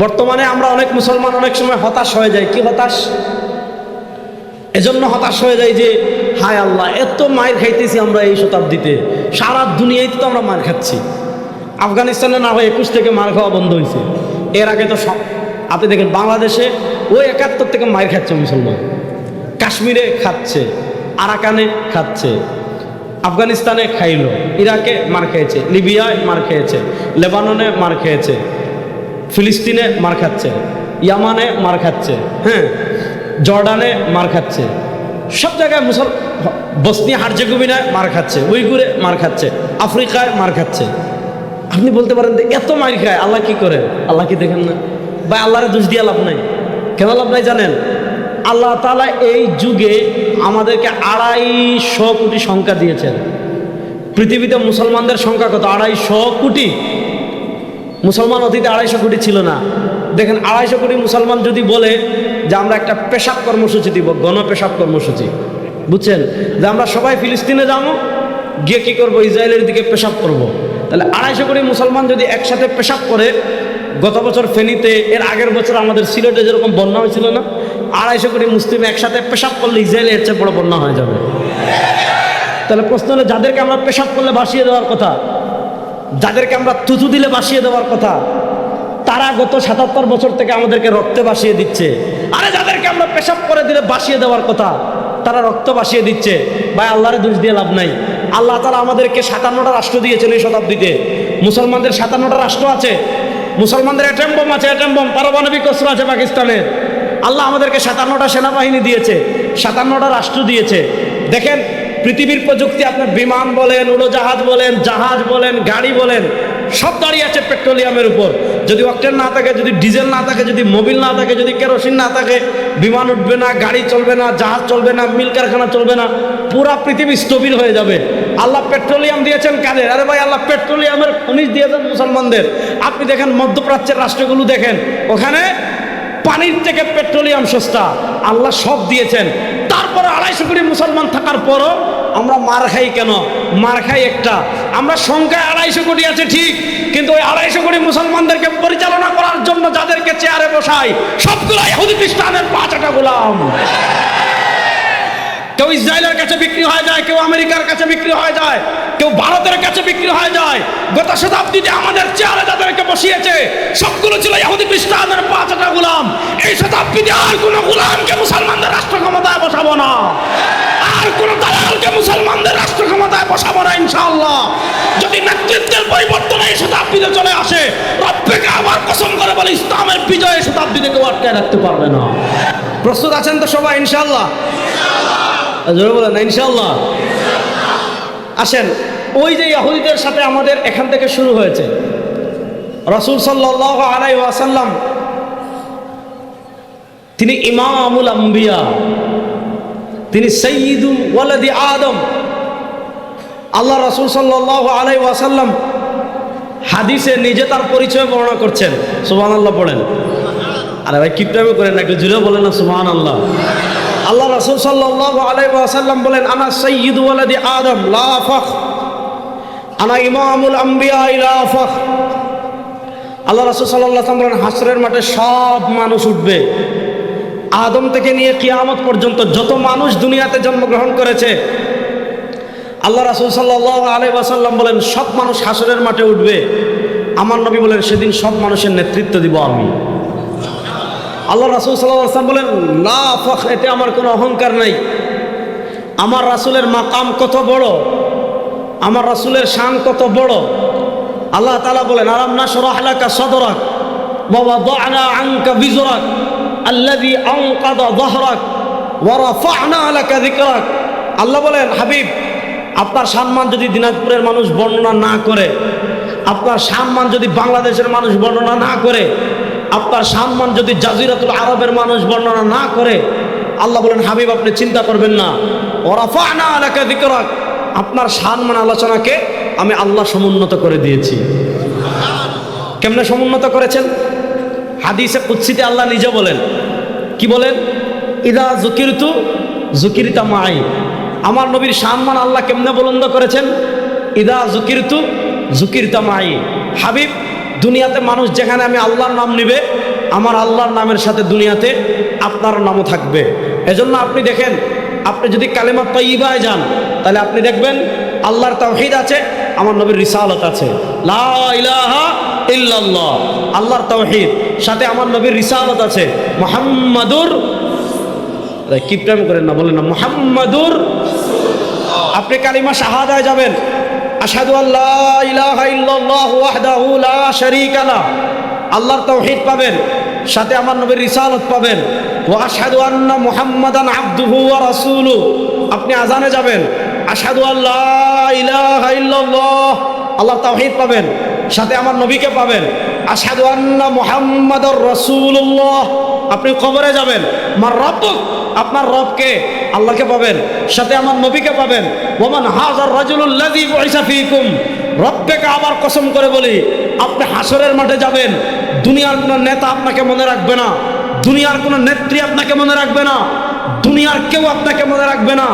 বর্তমানে আমরা অনেক মুসলমান অনেক সময় হতাশ হয়ে যাই। কি হতাশ? এজন্য হতাশ হয়ে যাই যে হায় আল্লাহ, এত মায়ের খাইতেছি আমরা এই শতাব্দীতে, সারা দুনিয়াতে তো আমরা মার খাচ্ছি। আফগানিস্তানে না হয় 21 থেকে মার খাওয়া বন্ধ হয়েছে, এর আগে তো সব। আপনি দেখেন বাংলাদেশে ওই 71 থেকে মার খাচ্ছে মুসলমান, কাশ্মীরে খাচ্ছে, আরাকানে খাচ্ছে, আফগানিস্তানে খাইল, ইরাকে মার খেয়েছে, লিবিয়ায় মার খেয়েছে, লেবাননে মার খেয়েছে, ফিলিস্তিনে মার খাচ্ছে, ইয়ামানে মার খাচ্ছে, হ্যাঁ, জর্ডানে মার খাচ্ছে, সব জায়গায় বসনিয়া হার্জেগোভিনায় মার খাচ্ছে, উইগুরে মার খাচ্ছে, আফ্রিকায় মার খাচ্ছে। আপনি বলতে পারেন যে এত মার খায় আল্লাহ কি করে? আল্লাহ কি দেখেন না? বা আল্লাহরে দোষ দিয়ে লাভ নাই। কেন লাভ নাই জানেন? আল্লাহ তাআলা এই যুগে আমাদেরকে 250 কোটি সংখ্যা দিয়েছেন। পৃথিবীতে মুসলমানদের সংখ্যা কত? 250 কোটি। মুসলমান অতীতে 250 কোটি ছিল না। দেখেন 250 কোটি মুসলমান যদি বলে যে আমরা একটা পেশাব কর্মসূচি দিব, গণ পেশাব কর্মসূচি, বুঝছেন, যে আমরা সবাই ফিলিস্তিনে যাবো, গিয়ে কী করবো? ইসরায়েলের দিকে পেশাব করব। তাহলে 250 কোটি মুসলমান যদি একসাথে পেশাব করে, গত বছর ফেনীতে, এর আগের বছর আমাদের সিলেটে যেরকম বন্যা হয়েছিল না, 250 কোটি মুসলিম একসাথে পেশাব করলে ইসরায়েলে এর চেয়ে বড় বন্যা হয়ে যাবে। তাহলে প্রশ্ন হলো, যাদেরকে আমরা পেশাব করলে ভাসিয়ে দেওয়ার কথা, যাদেরকে আমরা থুতু দিলে ভাসিয়ে দেওয়ার কথা, তারা গত 77 বছর থেকে আমাদেরকে রক্তে ভাসিয়ে দিচ্ছে। আরে যাদেরকে আমরা পেশাব করে দিলে ভাসিয়ে দেওয়ার কথা, তারা রক্ত ভাসিয়ে দিচ্ছে। ভাই আল্লাহরে দোষ দিয়ে লাভ নাই। আল্লাহ তাআলা আমাদেরকে 57টা রাষ্ট্র দিয়েছেন এই শতাব্দীতে। মুসলমানদের 57টা রাষ্ট্র আছে, মুসলমানদের অ্যাটম বোম আছে, অ্যাটম বোম, পারমাণবিক অস্ত্র আছে পাকিস্তানের। আল্লাহ আমাদেরকে 57টা সেনাবাহিনী দিয়েছে, 57টা রাষ্ট্র দিয়েছে। দেখেন পৃথিবীর প্রযুক্তি, আপনার বিমান বলেন, উড়োজাহাজ বলেন, জাহাজ বলেন, গাড়ি বলেন, সব দাঁড়িয়ে আছে পেট্রোলিয়ামের উপর। যদি অকটেন না থাকে, যদি ডিজেল না থাকে, যদি মোবিল না থাকে, যদি কেরোসিন না থাকে, বিমান উঠবে না, গাড়ি চলবে না, জাহাজ চলবে না, মিল কারখানা চলবে না, পুরা পৃথিবী স্থবির হয়ে যাবে। আল্লাহ পেট্রোলিয়াম দিয়েছেন কাদের? আরে ভাই আল্লাহ পেট্রোলিয়ামের খনিজ দিয়েছেন মুসলমানদের। আপনি দেখেন মধ্যপ্রাচ্যের রাষ্ট্রগুলো দেখেন, ওখানে পানির থেকে পেট্রোলিয়াম সস্তা। আল্লাহ সব দিয়েছেন। তারপরে 250 কোটি মুসলমান থাকার পরও আমরা মার খাই কেন? মার খাই একটা, আমরা সংখ্যায় 250 কোটি আছে ঠিক, কিন্তু ওই 250 কোটি মুসলমানদেরকে পরিচালনা করার জন্য যাদেরকে চেয়ারে বসাই, সবগুলো ইহুদি খ্রিস্টানের 5টা গোলাম। কেউ ইসরায়েলের কাছে বিক্রি হয়ে যায়, কেউ আমেরিকার কাছে বিক্রি হয়ে যায়, কেউ ভারতের কাছে বিক্রি হয়ে যায়। গত শতাব্দীতে আমাদের চেয়ারে যাদেরকে বসিয়েছে, সবগুলো ছিল ইহুদি খ্রিস্টানের 5টা গোলাম। এই শতাব্দীতে আর কোনো গোলামকে মুসলমানদের রাষ্ট্র ক্ষমতায় বসাবো না, আর কোনো দালালকে মুসলমানদের রাষ্ট্র ক্ষমতায় বসাবো না ইনশাআল্লাহ। যদি নেতৃত্বের পরিবর্তন এই শতাব্দীতে চলে আসে, রব্বকে আবার কসম করে বলে ইসলামের বিজয় এই শতাব্দীতে কেউ আটকায় রাখতে পারবে না। প্রস্তুত আছেন তো সবাই ইনশাআল্লাহ? জোরে বলেন না ইনশাআল্লাহ। আসেন, ওই যে ইহুদিদের সাথে আমাদের এখান থেকে শুরু হয়েছে। রাসূল সাল্লাল্লাহু আলাইহি ওয়াসাল্লাম তিনি ইমামুল আম্বিয়া, তিনি সাইয়্যিদু ওয়ালাদি আদম। আল্লাহ রাসূল সাল্লাল্লাহু আলাইহি ওয়াসাল্লাম হাদিসে নিজে তার পরিচয় বর্ণনা করছেন। সুবহানাল্লাহ পড়েন। আরে ভাই কিপটামি করেন না, একটু জোরে বলেন না সুবহানাল্লাহ। আল্লাহ রাসূল সাল্লাল্লাহু আলাইহি ওয়াসাল্লাম বলেন, আনা সাইয়্যিদু ওয়ালাদি আদম লা ফাখর, আনা ইমামুল আম্বিয়া লা ফাখর। আল্লাহ রাসূল সাল্লাল্লাহু আলাইহি ওয়াসাল্লাম বলেন, হাসরের মাঠে সব মানুষ উঠবে, আদম থেকে নিয়ে কিয়ামত পর্যন্ত যত মানুষ দুনিয়াতে জন্মগ্রহণ করেছে, আল্লাহ রাসূল সাল্লাল্লাহু আলাইহি ওয়াসাল্লাম বলেন সব মানুষ হাসরের মাঠে উঠবে। আমার নবী বলেন সেদিন সব মানুষের নেতৃত্ব দিব আমি। আল্লাহ রাসূল সাল্লাল্লাহু আলাইহি ওয়াসাল্লাম বলেন লা ফখর, এতে আমার কোনো অহংকার নাই। আমার রাসূলের মাকাম কত বড়, আমার রাসূলের শান কত বড়। আল্লাহ তাআলা বলেন আলাম নাশরাহ লাকা সাদরাক ওয়া ওয়াদা'না আনকা বিজরাক আল্লাযী আনকাযা যাহরাক ওয়া রাফা'না লাকা যিকরাক। আল্লাহ বলেন হাবিব, আপনার সম্মান যদি দিনাজপুরের মানুষ বর্ণনা না করে, আপনার সম্মান যদি বাংলাদেশের মানুষ বর্ণনা না করে, আপনার সম্মান যদি জাজিরাতুল আরবের মানুষ বর্ণনা না করে, আল্লাহ বলেন হাবিব আপনি চিন্তা করবেন না, ওয়া রাফা'না লাকা যিকরাক, আপনার সম্মান আলোচনাকে আমি আল্লাহ সমুন্নত করে দিয়েছি। কেমনে সমুন্নত করেছেন? হাদিসে কুদসিতে আল্লাহ নিজে বলেন, কি বলেন? ইদা যুকিরতু যুকিরতা মাই। আমার নবীর সম্মান আল্লাহ কেমনে বুলন্দ করেছেন? ইদা যুকিরতু যুকিরতা মাই। হাবিব দুনিয়াতে মানুষ যেখানে আমি আল্লাহর নাম নিবে, আমার আল্লাহর নামের সাথে দুনিয়াতে আপনার নামও থাকবে। এজন্য আপনি দেখেন, আপনি যদি কালেমা তাইয়্যিবায় যান, তাহলে আপনি দেখবেন আল্লাহর তাওহীদ আছে, আমার নবীর রিসালাত আছে। লা ইলাহা ইল্লাল্লাহ, আল্লাহর তাওহীদ, সাথে আমার নবীর রিসালাত আছে। মুহাম্মাদুর, কি প্রেম করেন না, বলেন না মুহাম্মাদুর। আপনি কালিমা শাহাদায় যাবেন, আশহাদু আল্লা ইলাহা ইল্লাল্লাহু ওয়াহদাহু লা শারীকা লাহু, আল্লাহর তাওহীদ পাবেন, সাথে আমার নবীর রিসালাত পাবেন। ওয়া আশহাদু আন্না মুহাম্মাদান আবদুহু ওয়া রাসূলুহু, আপনি আজানে যাবেন, আশহাদু আল্লা ইলাহা ইল্লাল্লাহ, আল্লাহর তাওহীদ পাবেন, সাথে আমার নবীকে পাবেন, আশহাদু আন্না মুহাম্মাদুর রাসূলুল্লাহ। আপনি কবরে যাবেন, মার রাব্বুক, আপনার রবকে, আল্লাহকে পাবেন, সাথে আমার নবীকে পাবেন। ওমান হাযার রাজুলুল লাযী বুইসা ফীকুম, রব্বেকে আবার কসম করে বলি, আপনি হাসরের মাঠে যাবেন, দুনিয়ার কোনো নেতা আপনাকে মনে রাখবে না, দুনিয়ার কোনো নেত্রী আপনাকে মনে রাখবে না, দুনিয়ার কেউ আপনাকে মনে রাখবে না।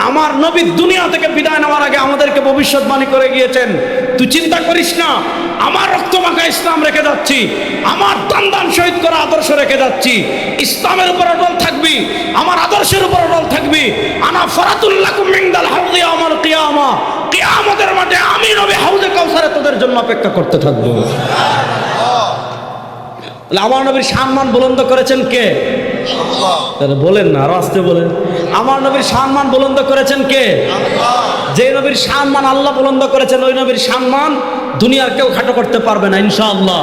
আমার নবী দুনিয়া থেকে বিদায় নেওয়ার আগে আমাদেরকে ভবিষ্যৎবাণী করে গিয়েছেন, তুই চিন্তা করিস না, আমার রক্তমাখা ইসলাম রেখে যাচ্ছি, আমার দান দান শহীদ করা আদর্শ রেখে যাচ্ছি, ইসলামের উপর অটল থাকবি, আমার আদর্শের উপর অটল থাকবি। আনা ফারাতুল্লাকুম মিনদাল হাউযি ইয়াউমাল কিয়ামা, কিয়ামতের মাঠে আমি নবী হাউজে কাউসারে তোদের জন্য অপেক্ষা করতে থাকবো। আমার নবীর সম্মান বুলন্দ করেছেন কে? আল্লাহ। বলেন না, আরো আস্তে বলেন। আমার নবীর সম্মান বুলন্দ করেছেন কে? আল্লাহ। যে নবীর সম্মান আল্লাহ বুলন্দ করেছেন, ওই নবীর সম্মান দুনিয়ার কেউ খাটো করতে পারবে না ইনশাআল্লাহ।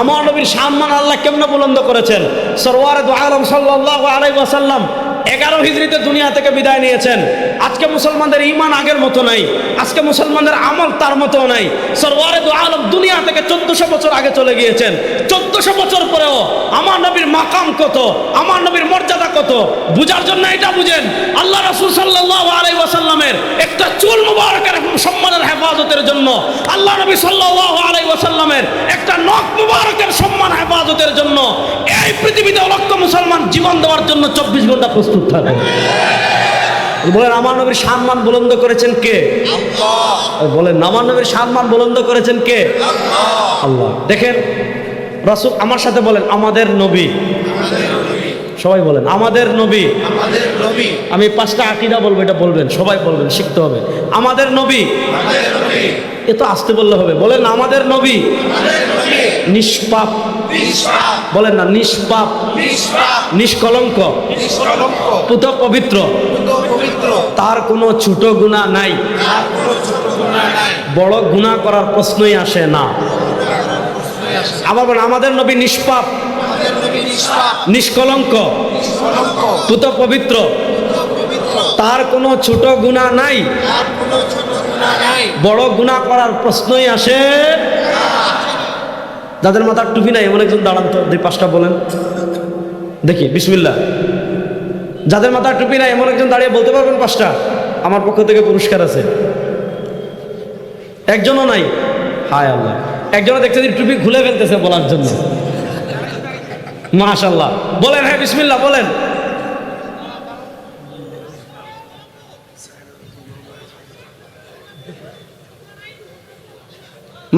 আমার নবীর সম্মান আল্লাহ কেমনে বুলন্দ করেছেন? সরওয়ারে দু আলম সাল্লাল্লাহু আলাইহি ওয়াসাল্লাম 11 হিজরিতে দুনিয়া থেকে বিদায় নিয়েছেন। আজকে মুসলমানদের ঈমান আগের মতো নাই, আজকে মুসলমানদের আমল তার মতো নাই। সরওয়ারে দু আলম দুনিয়া থেকে 1400 বছর আগে চলে গিয়েছেন। 1400 বছর পরেও আমার নবীর মাকাম কত, আমার নবীর মর্যাদা কত, বুঝার জন্য এটা বুঝেন, আল্লাহ রাসূল সাল্লাল্লাহু আলাইহি ওয়াসাল্লামের একটা চুল মুবারকের সম্মানের হেফাজতের জন্য, আল্লাহ নবী সাল্লাল্লাহু আলাইহি ওয়াসাল্লামের একটা নখ মুবারকের সম্মান হেফাজতের জন্য এই পৃথিবীতে লক্ষ মুসলমান জীবন দেওয়ার জন্য 24 ঘন্টা প্রস্তুত থাকে। বলেন আমার নবীর সম্মান বুলন্দ করেছেন কে? আল্লাহ। বলেন আমার নবীর সম্মান বুলন্দ করেছেন কে? আল্লাহ। আল্লাহ। দেখেন রাসূল, আমার সাথে বলেন আমাদের নবী, সবাই বলেন আমাদের নবী। আমি 5টা আকীদা বলবো, এটা বলবেন, সবাই বলবেন, শিখতে হবে। আমাদের নবী, এ তো আসতে বললে হবে। বলেন আমাদের নবী নিষ্পাপ, বলেন না নিষ্পাপ, নিষ্কলঙ্ক, পুত পবিত্র, তার কোনো ছোট গুনাহ নাই, বড় গুনাহ করার প্রশ্নই আসে না। আবার বলেন আমাদের নবী নিষ্পাপ, নিষ্কলঙ্ক, পুত পবিত্র, তার কোনো ছোট গুনাহ নাই, বড় গুনাহ করার প্রশ্নই আসে। যাদের মাথার টুপি নাই এমন একজন দাঁড়ান তো, 2-5টা বলেন দেখি, বিসমিল্লাহ। যাদের মাথার টুপি নাই এমন একজন দাঁড়িয়ে বলতে পারবেন 5টা? আমার পক্ষ থেকে পুরস্কার আছে। একজনও নাই? হায় আল্লাহ, একজনও দেখতে টুপি খুলে ফেলতেছে বলার জন্য। মাশাআল্লাহ, বলেন হ্যাঁ বিসমিল্লাহ বলেন।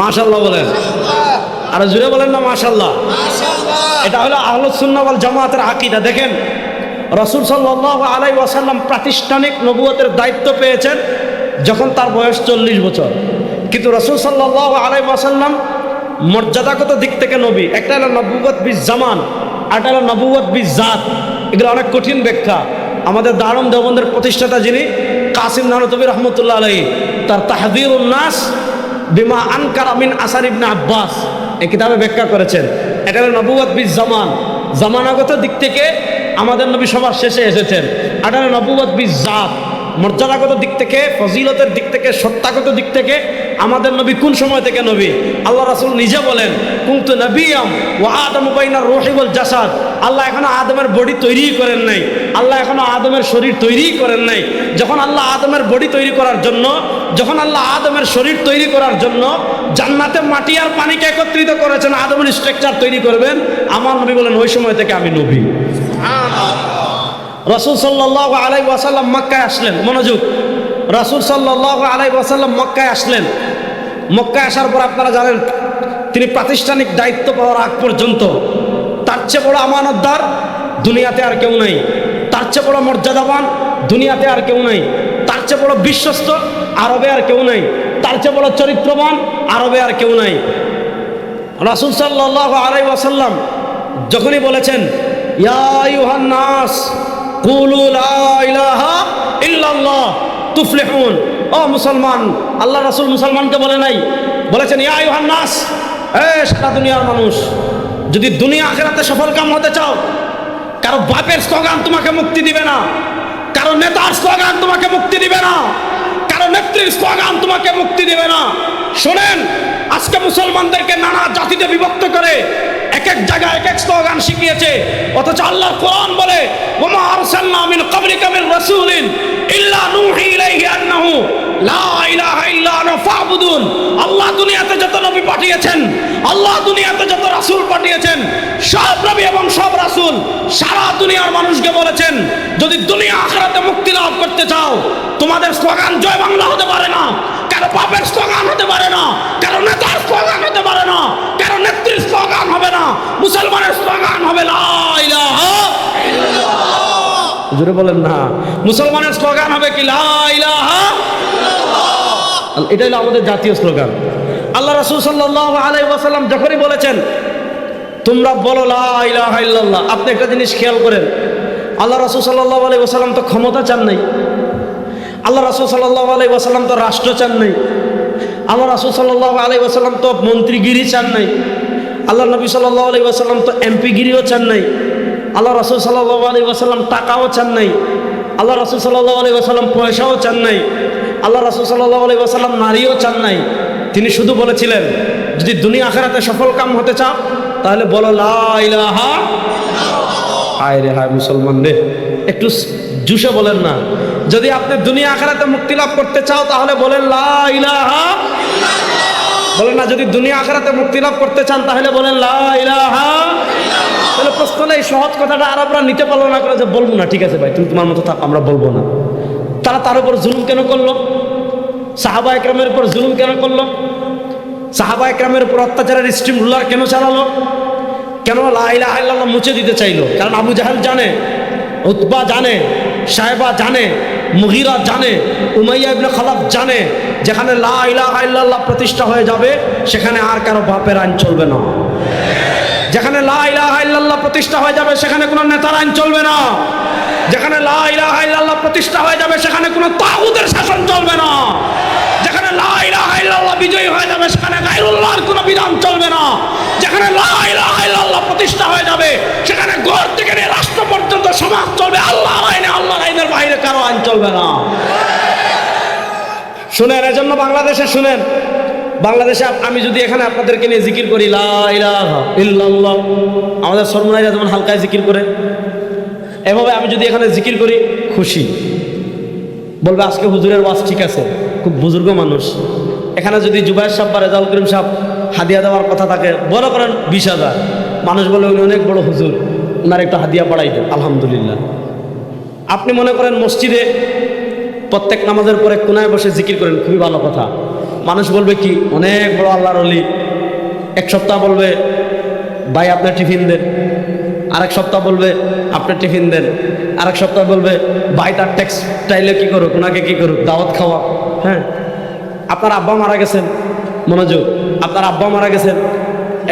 মাশাআল্লাহ বলেন, আর জুড়ে বলেন না মাশাআল্লাহ। এটা হলো আহলুস সুন্নাহ ওয়াল জামাতের আকীদা। দেখেন রাসূল সাল্লাল্লাহু আলাইহি ওয়াসাল্লাম প্রাতিষ্ঠানিক নবুয়তের দায়িত্ব পেয়েছেন যখন তার বয়স 40 বছর, কিন্তু রাসূল সাল্লাল্লাহু আলাইহি ওয়াসাল্লাম মর্যাদাগত দিক থেকে নবী। একটা হলো নবুয়ত বিজ জামান, আরেকটা হলো নবুয়ত বিজ জাত। এগুলো অনেক কঠিন ব্যাখ্যা। আমাদের দারুম দেওবন্দের প্রতিষ্ঠাতা যিনি কাসিম নানতবী রহমতুল্লাহ আলাইহি, তার তাহযীরুন নাস বিমা আনকারা মিন আসার ইবনে আব্বাস এই কিতাবে ব্যাখ্যা করেছেন। এটা হলো নবুয়ত বিজ জামান, জামানাগত দিক থেকে আমাদের নবী সবার শেষে এসেছেন। এটা হলো নবুয়ত বিজ জাত, মর্যাদাগত দিক থেকে, ফজিলতের দিক থেকে, সত্তাগত দিক থেকে আমাদের নবী কোন সময় থেকে নবী? আল্লাহ রাসূল নিজে বলেন কুনতু নবিয়্যাম ওয়া আদামু বাইনার রূহি ওয়াল জাসাদ। আল্লাহ এখনো আদমের বডি তৈরি করেন নাই, আল্লাহ এখনো আদমের শরীর তৈরি করেন নাই। যখন আল্লাহ আদমের বডি তৈরি করার জন্য, যখন আল্লাহ আদমের শরীর তৈরি করার জন্য জান্নাতে মাটি আর পানিকে একত্রিত করেছেন, আদমের স্ট্রাকচার তৈরি করবেন, আমার নবী বলেন ওই সময় থেকে আমি নবী। রাসূল সাল্লাল্লাহু আলাইহি ওয়াসাল্লাম মক্কায় আসলেন। মনোযোগ, রাসূল সাল্লাল্লাহু আলাইহি ওয়াসাল্লাম মক্কায় আসলেন। মক্কায় আসার পর আপনারা জানেন তিনি প্রাতিষ্ঠানিক দায়িত্ব পাওয়ার আগ পর্যন্ত তার চেয়ে বড় আমানতদার দুনিয়াতে আর কেউ নাই, তার চেয়ে বড় মর্যাদাবান দুনিয়াতে আর কেউ নাই, তার চেয়ে বড় বিশ্বস্ত আরবে আর কেউ নাই, তার চেয়ে বড় চরিত্রবান আরবে আর কেউ নাই। রাসূল সাল্লাল্লাহু আলাইহি ওয়াসাল্লাম যখনই বলেছেন ইয়া আইয়ুহান নাস কুলু লা ইলাহা ইল্লাল্লাহ তুফলিহুন, ও মুসলমান, আল্লাহ রাসূল মুসলমানকে বলে নাই, বলেছেন ইয়া আইয়ুহান নাস, সারা দুনিয়ার মানুষ, যদি দুনিয়া আখিরাতে সফলকাম হতে চাও, কারো বাপের স্লোগান তোমাকে মুক্তি দিবে না, কারো নেতার স্লোগান তোমাকে মুক্তি দিবে না, কারো নেত্রীর স্লোগান তোমাকে মুক্তি দিবে না। শোনেন, আজকে মুসলমানদেরকে নানা জাতিতে বিভক্ত করে এক এক জায়গায় এক এক স্লোগান শিখিয়েছে, অথচ আল্লাহর কোরআন বলে ওমা আরসালনা মিন ক্বাবলিকা মির রাসূলিন ইল্লা নূহি ইলাইহি আন্নাহু লা ইলাহা ইল্লা আনা ফাবুদুন। আল্লাহ দুনিয়াতে যত নবী পাঠিয়েছেন, আল্লাহ দুনিয়াতে যত রাসূল পাঠিয়েছেন, সব নবী এবং সব রাসূল সারা দুনিয়ার মানুষকে বলেছেন, যদি দুনিয়া আখিরাতে মুক্তি লাভ করতে চাও, তোমাদের স্লোগান জয় বাংলা হতে পারে না, কারো বাপের স্লোগান হতে পারে না, কারো নেতার স্লোগান হতে পারে না, কারো নেত্রীর স্লোগান হবে না, মুসলমানের স্লোগান হবে লা ইলাহা ইল্লাল্লাহ। জোরে বলেন না, মুসলমানের স্লোগান হবে কি লা ইলাহা ইল্লাল্লাহ। এটা হলো আমাদের জাতীয় স্লোগান। আল্লাহ রাসূল সাল্লাল্লাহু আলাইহি ওয়াসাল্লাম যখনই বলেছেন তোমরা বলো লা ইলাহা ইল্লাল্লাহ, আপনি একটা জিনিস খেয়াল করেন, আল্লাহ রাসূল সাল্লাল্লাহু আলাইহি ওয়াসাল্লাম তো ক্ষমতা চান নাই, আল্লাহ রাসূল সাল্লাল্লাহু আলাইহি ওয়াসাল্লাম তো রাষ্ট্র চান নাই, আল্লাহ রাসূল সাল্লাল্লাহু আলাইহি ওয়াসাল্লাম তো মন্ত্রীগিরি চান নাই, আল্লাহ নবী সাল্লাল্লাহু আলাইহি ওয়াসাল্লাম তো এমপিগিরিও চান নাই, আল্লাহ রাসূল সাল্লাল্লাহু আলাইহি ওয়াসাল্লাম টাকাও চান নাই, আল্লাহ রাসূল সাল্লাল্লাহু আলাইহি ওয়াসাল্লাম পয়সাও চান নাই, আল্লাহ রাসূল সাল্লাল্লাহু আলাইহি ওয়াসাল্লাম নারীও চান নাই। তিনি শুধু বলেছিলেন যদি দুনিয়া আখিরাতে সফল কাম হতে চাও তাহলে বলো লা ইলাহা ইল্লাল্লাহ। হায় রে হায় মুসলমান রে, একটু জুসে বলেন না, যদি আপনি দুনিয়া আখিরাতে মুক্তি লাভ করতে চাও তাহলে বলেন লা ইলাহা ইল্লাল্লাহ। বলেন না, যদি দুনিয়া আখিরাতে মুক্তি লাভ করতে চান তাহলে বলেন লা ইলাহা ইল্লাল্লাহ। তাহলে প্রশ্ন হলো এই সহজ কথাটা আরবরা নিতে পারলো না, করে যে বলবো না, ঠিক আছে ভাই তুমি তোমার মতো থাক, আমরা বলবো না। তারা তার উপর জুলুম কেন করলো? সাহাবা একরামের উপর জুলুম কেন করলো? সাহাবা একরামের উপর অত্যাচারের স্টিম রুলার কেন চালালো? কেন লা ইলাহা ইল্লাল্লাহ মুছে দিতে চাইলো? কারণ আবু জাহেল জানে, উতবা জানে, সাহেবা জানে, মুগীরা জানে, উমাইয়া ইবনে খালাফ জানে, যেখানে লা ইলাহা ইল্লাল্লাহ প্রতিষ্ঠা হয়ে যাবে সেখানে আর কারো বাপের আইন চলবে না। যেখানে লা ইলাহা ইল্লাল্লাহ প্রতিষ্ঠা হয়ে যাবে সেখানে কোনো নেতার আইন চলবে না। যেখানে লা ইলাহা ইল্লাল্লাহ প্রতিষ্ঠা হয়ে যাবে সেখানে কোনো তাগুতের শাসন চলবে না। যেখানে লা ইলাহা ইল্লাল্লাহ বিজয়ী হয়ে যাবে সেখানে গায়রুল্লাহর কোনো বিধান চলবে না। যেখানে লা ইলাহা ইল্লাল্লাহ প্রতিষ্ঠা হয়ে যাবে সেখানে ঘর থেকে নিয়ে রাষ্ট্র পর্যন্ত সমাজ চলবে আল্লাহর আইনে, আল্লাহর আইনের বাইরে কারো আইন চলবে না। শুনেন, এজন্য বাংলাদেশে শুনেন, বাংলাদেশে আমি যদি এখানে আপনাদেরকে নিয়ে জিকির করি লা ইলাহা ইল্লাল্লাহ, আমাদের সরমুনাইরা যেমন হালকায় জিকির করে, এভাবে আমি যদি এখানে জিকির করি খুশি বলবে আজকে হুজুরের ওয়াজ ঠিক আছে, খুব বুজুর্গ মানুষ। এখানে যদি জুবায়ের সাহেব বা রেজাউল করিম সাহেব হাদিয়া দেওয়ার কথা থাকে, বড় করেন 20,000, মানুষ বলে উনি অনেক বড় হুজুর, ওনার একটু হাদিয়া বাড়াই দেন, আলহামদুলিল্লাহ। আপনি মনে করেন মসজিদে প্রত্যেক নামাজের পরে কোনায় বসে জিকির করেন, খুবই ভালো কথা। মানুষ বলবে কি অনেক বড় আল্লাহর ওলি। এক সপ্তাহ বলবে ভাই আপনার টিফিন দেন, আরেক সপ্তাহ বলবে আপনি টিফিন দেন, আরেক সপ্তাহ বলবে ভাই তার টেক্সটাইলে কি করুক, ওনাকে কি করুক, দাওয়াত খাওয়া। হ্যাঁ, আপনার আব্বা মারা গেছেন, মনোযোগ, আপনার আব্বা মারা গেছেন,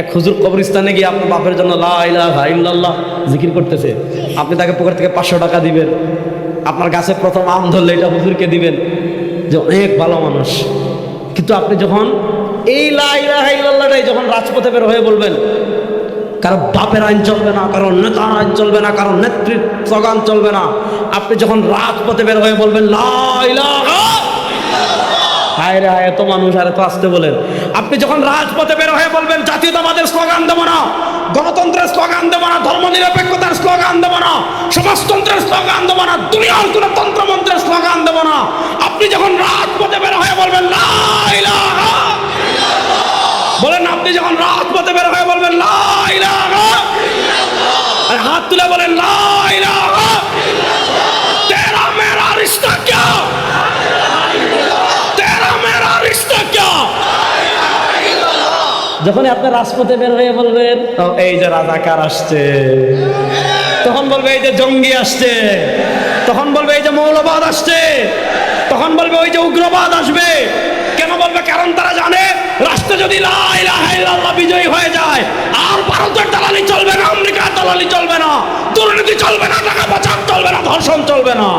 এক হুজুর কবরস্থানে গিয়ে আপনার বাপের জন্য লা ইলাহা ইল্লাল্লাহ জিকির করতেছে, আপনি তাকে পকেট থেকে 500 টাকা দিবেন। আপনার গাছে প্রথম আম ধরলে এটা হুজুরকে দিবেন, যে অনেক ভালো মানুষ। কিন্তু আপনি যখন এই লা ইলাহা ইল্লাল্লাহটাই যখন রাজপথে বের হয়ে বলবেন, কারো বাপের আইন চলবে না, কারো নেতার আইন চলবে না, কারো নেতৃত্ব স্লোগান চলবে না, আপনি যখন রাজপথে বের হয়ে বলবেন লা ইলাহা ইল্লাল্লাহ, হায় রে হায়, এত মানুষ আর এত আসতে বলেন। আপনি যখন রাজপথে বের হয়ে বলবেন জাতীয়তাবাদের স্লোগান দেবো না, গণতন্ত্রের স্লোগান দেবো না, ধর্মনিরপেক্ষতার স্লোগান দেবো না, সমাজতন্ত্রের স্লোগান দেবো না, দুনিয়ার কোনো তন্ত্রমন্ত্রের স্লোগান দেবো না, আপনি যখন রাজপথে বের হয়ে বলবেন লা ইলাহা ইল্লাল্লাহ, বলেন আপনি যখন রাজপথে বের হয়ে বলবেন লা ইলাহা ইল্লাল্লাহ, আর হাত তুলে বলেন লা ইলাহা ইল্লাল্লাহ, তেরা মেরা রিশতা ক্যা, তেরা মেরা রিশতা ক্যা। যখনই আপনি রাজপথে বের হয়ে বলবেন এই যে রাজাকার আসছে, তখন বলবে এই যে জঙ্গি আসছে, তখন বলবে এই যে মৌলবাদ আসছে, তখন বলবে ওই যে উগ্রবাদ আসবে। কেন বলবে? কারণ তারা জানে রাষ্ট্র যদি লা ইলাহা ইল্লাল্লাহ বিজয়ী হয়ে যায়, আর ভারতের দালালি চলবে না, আমেরিকার দালালি চলবে না, দুর্নীতি চলবে না, টাকা পাচার চলবে না, ধর্ষণ চলবে না।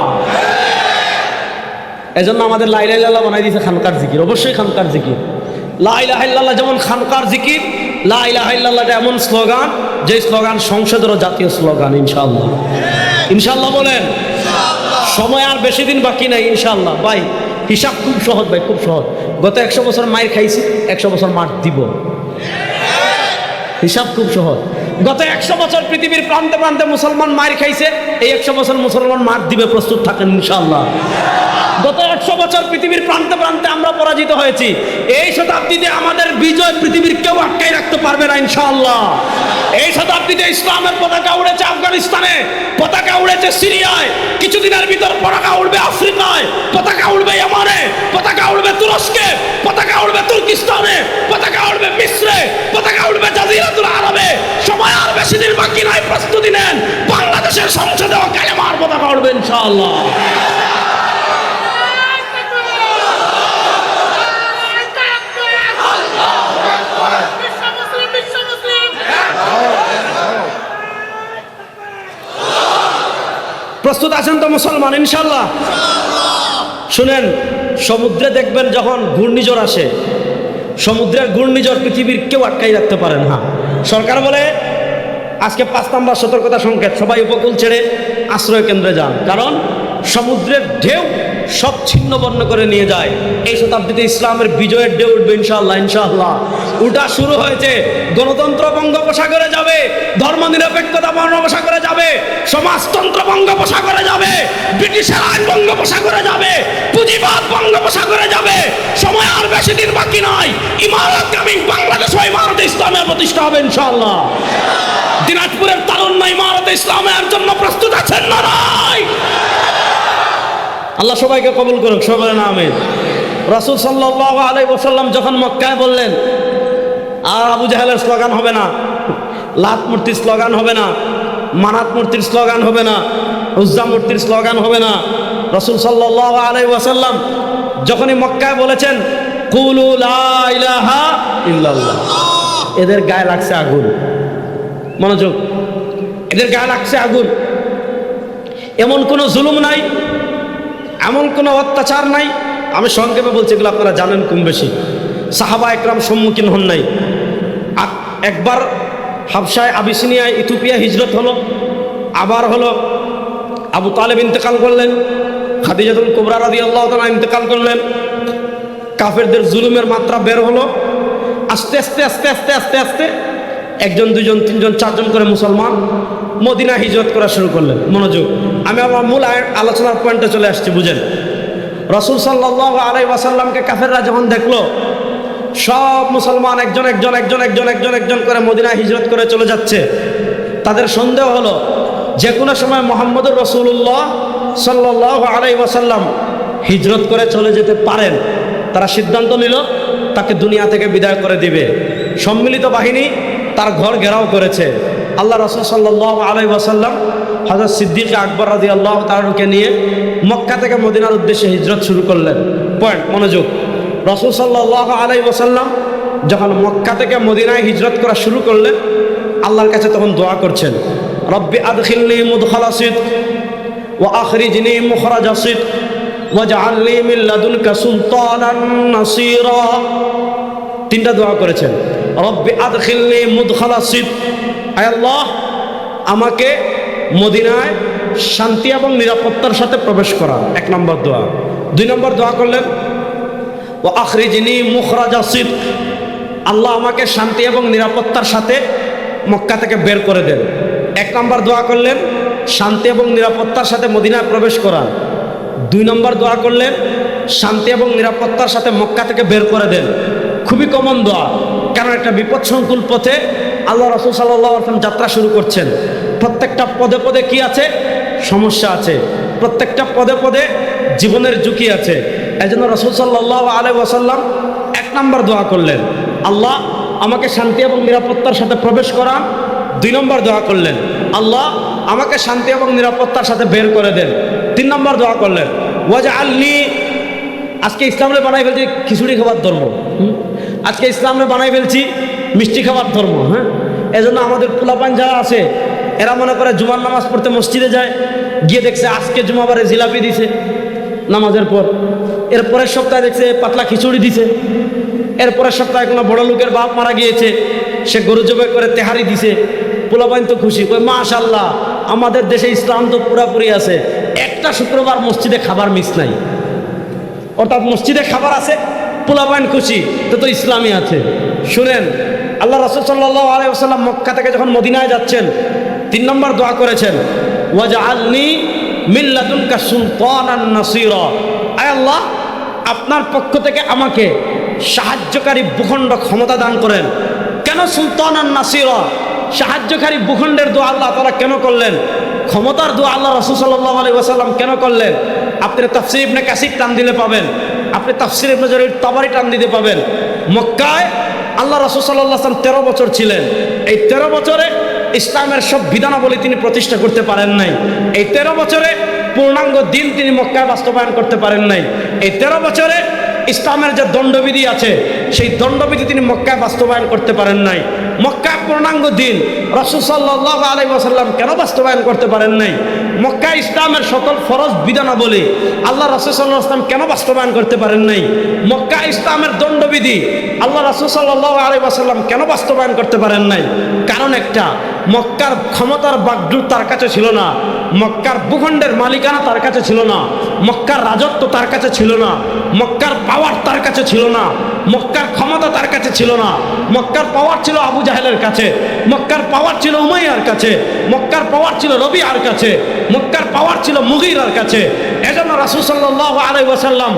এজন্য আমাদের লা ইলাহা ইল্লাল্লাহ বানাই দিয়েছে খানকার জিকির। অবশ্যই খানকার জিকির। লা ইলাহা ইল্লাল্লাহ যেমন খানকার জিকির, লা ইলাহা ইল্লাল্লাহটা এমন স্লোগান যে স্লোগান সংসদেরও জাতীয় স্লোগান। ইনশাআল্লাহ, ইনশাআল্লাহ বলেন। সময় আর বেশি দিন বাকি নাই ইনশাআল্লাহ। ভাই হিসাব খুব সহজ, ভাই খুব সহজ। গত 100 বছর মায়ের খাইছি, 100 বছর মার দিব। হিসাব খুব সহজ। গত 100 বছর পৃথিবীর প্রান্তে প্রান্তে মুসলমান মায়ের খাইছে, এই 100 বছর মুসলমান মার দিবে। প্রস্তুত থাকেন ইনশাআল্লাহ। গত 100 বছর পৃথিবীর প্রান্তে প্রান্তে আমরা পরাজিত হয়েছি। এই শতাব্দীতে আমাদের বিজয় পৃথিবীর কেউ আটকাই রাখতে পারবে না ইনশাআল্লাহ। এই শতাব্দীতে ইসলামের পতাকা উড়েছে আফগানিস্তানে, পতাকা উড়েছে সিরিয়ায়, কিছুদিনের ভিতর পতাকা উড়বে আফ্রিকায়, পতাকা উড়বে ইয়ামানে, পতাকা উড়বে তুরস্কে, পতাকা উড়বে তুর্কিস্তানে, পতাকা উড়বে মিশ্রে, পতাকা উড়বে জাজিরাতুল আরবে। সময় আর বেশি দিন বাকি নাই, প্রস্তুতি নেন। বাংলাদেশের সংসদেও কালেমার পতাকা উড়বে ইনশাআল্লাহ। প্রস্তুত আছেন তো মুসলমান? ইনশাআল্লাহ। শুনেন, সমুদ্রে দেখবেন যখন ঘূর্ণিঝড় আসে, সমুদ্রের ঘূর্ণিঝড় পৃথিবীর কেউ আটকাই রাখতে পারে না। সরকার বলে আজকে 5 নম্বর সতর্কতা সংকেত, সবাই উপকূল ছেড়ে আশ্রয় কেন্দ্রে যান, কারণ সমুদ্রের ঢেউ সব ছিন্ন বর্ণ করে নিয়ে যায়। এই শতাব্দীতে ইসলামের বিজয়ের ঢেউ উঠবে ইনশাআল্লাহ। ইনশাআল্লাহ উঠা শুরু হয়েছে। গণতন্ত্র বঙ্গোপসাগরে যাবে, ধর্মনিরপেক্ষতা বঙ্গোপসাগরে যাবে, সমাজতন্ত্র বঙ্গোপসাগরে যাবে, ব্রিটিশের আইন বঙ্গোপসাগরে যাবে, পুঁজিবাদ বঙ্গোপসাগরে যাবে। সময় আর বেশি দিন বাকি নাই। ইমারতগামী বাংলাদেশ ও ইমারতে ইসলামের প্রতিষ্ঠা হবে ইনশাআল্লাহ। দিনাজপুরের তারুণ্য ইমারতে ইসলামের জন্য প্রস্তুত আছেন না? নাই? আল্লাহ সবাইকে কবুল করুক, সবাই বলেন আমিন। রাসূল সাল্লাল্লাহু আলাইহি ওয়াসাল্লাম যখন মক্কায় বললেন আর আবু জাহেলের স্লোগান হবে না, লাত মূর্তির স্লোগান হবে না, মানাত মূর্তির স্লোগান হবে না, উজ্জা মূর্তির স্লোগান হবে না। রাসূল সাল্লাল্লাহু আলাইহি ওয়াসাল্লাম যখনই মক্কায় বলেছেন কুলু লা ইলাহা ইল্লাল্লাহ, এদের গায়ে লাগছে আগুন। মনোযোগ, এদের গায়ে লাগছে আগুন। এমন কোনো জুলুম নাই, এমন কোনো অত্যাচার নাই। আমি সংক্ষেপে বলছি, এগুলো আপনারা জানেন কম বেশি। সাহাবা একরাম সম্মুখীন হন নাই। একবার হাবশায় আবিসিনিয়ায় ইথিওপিয়া হিজরত হলো, আবার হলো আবু তালেব ইন্তেকাল করলেন, খাদিজাতুল কুবরা রাদিয়াল্লাহু তাআলা ইন্তেকাল করলেন। কাফেরদের জুলুমের মাত্রা বের হলো। আস্তে আস্তে আস্তে আস্তে আস্তে আস্তে 1 2 3 4 করে মুসলমান মদিনা হিজরত করা শুরু করলেন। মনোযোগ, আমি আমার মূল আলোচনার পয়েন্টে চলে আসছি, বুঝেন। রাসূল সাল্লাল্লাহু আলাইহি ওয়াসাল্লামকে কাফেররা যখন দেখলো সব মুসলমান একজন একজন একজন একজন একজন একজন করে মদিনা হিজরত করে চলে যাচ্ছে, তাদের সন্দেহ হলো যে কোনো সময় মুহাম্মদুর রাসূলুল্লাহ সাল্লাল্লাহু আলাইহি ওয়াসাল্লাম হিজরত করে চলে যেতে পারেন। তারা সিদ্ধান্ত নিল তাকে দুনিয়া থেকে বিদায় করে দিবে। সম্মিলিত বাহিনী তার ঘর ঘেরাও করেছে। আল্লাহ রাসূল সাল্লাল্লাহু আলাইহি ওয়াসাল্লাম হযরত সিদ্দিক আকবর রাদিয়াল্লাহু তাআলাকে নিয়ে মক্কা থেকে মদিনার উদ্দেশ্যে হিজরত শুরু করলেন। পয়েন্ট, মনোযোগ। রাসূল সাল্লাল্লাহু আলাইহি ওয়াসাল্লাম যখন মক্কা থেকে মদিনায় হিজরত করা শুরু করলেন, আল্লাহর কাছে তখন দোয়া করছেন, রব্বি আদখিলনি মুদখালা সিদক ওয়া আখরিজনি মুখরাজা সিদক ওয়াজআলনি মিন লাদুনকা সুলতানান নাসীরা। 3টা দোয়া করেছেন। রব্বি আদখিলনি মুদখালা সিদক, আয় আল্লাহ আমাকে মদিনায় শান্তি এবং নিরাপত্তার সাথে প্রবেশ করা, 1 নম্বর দোয়া। 2 নম্বর দোয়া করলেন ও আখরিজনি মুখরাজা সিদক, আল্লাহ আমাকে শান্তি এবং নিরাপত্তার সাথে মক্কা থেকে বের করে দেন। 1 নম্বর দোয়া করলেন শান্তি এবং নিরাপত্তার সাথে মদিনায় প্রবেশ করা। 2 নম্বর দোয়া করলেন শান্তি এবং নিরাপত্তার সাথে মক্কা থেকে বের করে দেন। খুবই কমন দোয়া, কারণ একটা বিপদসংকুল পথে আল্লাহ রাসূল সাল্লাল্লাহু আলাইহি ওয়াসাল্লাম যাত্রা শুরু করছেন। প্রত্যেকটা পদে পদে কি আছে? সমস্যা আছে। প্রত্যেকটা পদে পদে জীবনের ঝুঁকি আছে। এই জন্য রাসূল সাল্লাল্লাহু আলাইহি ওয়াসাল্লাম 1 নম্বর দোয়া করলেন, আল্লাহ আমাকে শান্তি এবং নিরাপত্তার সাথে প্রবেশ করান। 2 নম্বর দোয়া করলেন, আল্লাহ আমাকে শান্তি এবং নিরাপত্তার সাথে বের করে দেন। 3 নম্বর দোয়া করলেন, ওয়াজআলনি, আজকে ইসলামে বানাই ফেলছি খিচুড়ি খাবার ধর্ম, আজকে ইসলামে বানাই ফেলছি মিষ্টি খাবার ধর্ম। হ্যাঁ, এজন্য আমাদের পোলাপান যারা আছে এরা মনে করে জুমার নামাজ পড়তে মসজিদে যায়, গিয়ে দেখছে আজকে জুমাবারে জিলাপি দিছে নামাজের পর, এর পরের সপ্তাহে দেখছে পাতলা খিচুড়ি দিছে, এর পরের সপ্তাহে কোনো বড় লোকের বাপ মারা গিয়েছে, সে গরু জবাই করে তেহারি দিছে। পোলাপান তো খুশি, কই মাশাআল্লাহ আমাদের দেশে ইসলাম তো পুরাপুরি আছে, একটা শুক্রবার মসজিদে খাবার মিস নাই, অর্থাৎ মসজিদে খাবার আছে, পোলাপান খুশি, তো ইসলামই আছে। শুনেন, আল্লাহ রাসূল সাল্লাল্লাহু আলাইহি ওয়াসাল্লাম মক্কা থেকে যখন মদিনায় যাচ্ছেন 3 নম্বর দোয়া করেছেন, ওয়াজআলনি মিন লাদুনকা সুলতানান নাসীরা, আয় আল্লাহ আপনার পক্ষ থেকে আমাকে সাহায্যকারী ভূখণ্ড ক্ষমতা দান করেন। কেন সুলতানান নাসীরা, সাহায্যকারী ভূখণ্ডের দোয়া আল্লাহ তাআলা কেন করলেন? ক্ষমতার দোয়া আল্লাহ রাসূল সাল্লাল্লাহু আলাইহি ওয়াসাল্লাম কেন করলেন? আপনি তাফসীর ইবনে কাসির টান দিলে পাবেন, আপনি তাফসীর ইবনে জারীর তাবারি টান দিতে পাবেন। মক্কায় আল্লাহ রাসূল সাল্লাল্লাহু আলাইহি ওয়াসাল্লাম 13 বছর ছিলেন। এই 13 বছরে ইসলামের সব বিধানাবলী তিনি প্রতিষ্ঠা করতে পারেন নাই। এই 13 বছরে পূর্ণাঙ্গ দিন তিনি মক্কায় বাস্তবায়ন করতে পারেন নাই। এই 13 বছরে ইসলামের যে দণ্ডবিধি আছে সেই দণ্ডবিধি তিনি মক্কায় বাস্তবায়ন করতে পারেন নাই। মক্কায় পূর্ণাঙ্গ দিন রাসূল সাল্লাল্লাহু আলাইহি ওয়াসাল্লাম কেন বাস্তবায়ন করতে পারেন নাই? মক্কায় ইসলামের সকল ফরজ বিধানাবলী আল্লাহ রাসূল সাল্লাল্লাহু আলাইহি ওয়াসাল্লাম কেন বাস্তবায়ন করতে পারেন নাই? মক্কায় ইসলামের দণ্ডবিধি আল্লাহ রাসূল সাল্লাল্লাহু আলাইহি ওয়াসাল্লাম কেন বাস্তবায়ন করতে পারেন নাই? কারণ একটা, মক্কার ক্ষমতার বাগডোর তার কাছে ছিল না, মক্কার ভূখণ্ডের মালিকানা তার কাছে ছিল না, মক্কার রাজত্ব তার কাছে ছিল না, মক্কার পাওয়ার তার কাছে ছিল না, মক্কার ক্ষমতা তার কাছে ছিল না। মক্কার পাওয়ার ছিল আবু জাহেলের কাছে, মক্কার পাওয়ার ছিল উমাইয়ার কাছে, মক্কার পাওয়ার ছিল রবিআর কাছে, মক্কার পাওয়ার ছিল মুগীরার কাছে। এজন্য রাসূল সাল্লাল্লাহু আলাইহি ওয়াসাল্লাম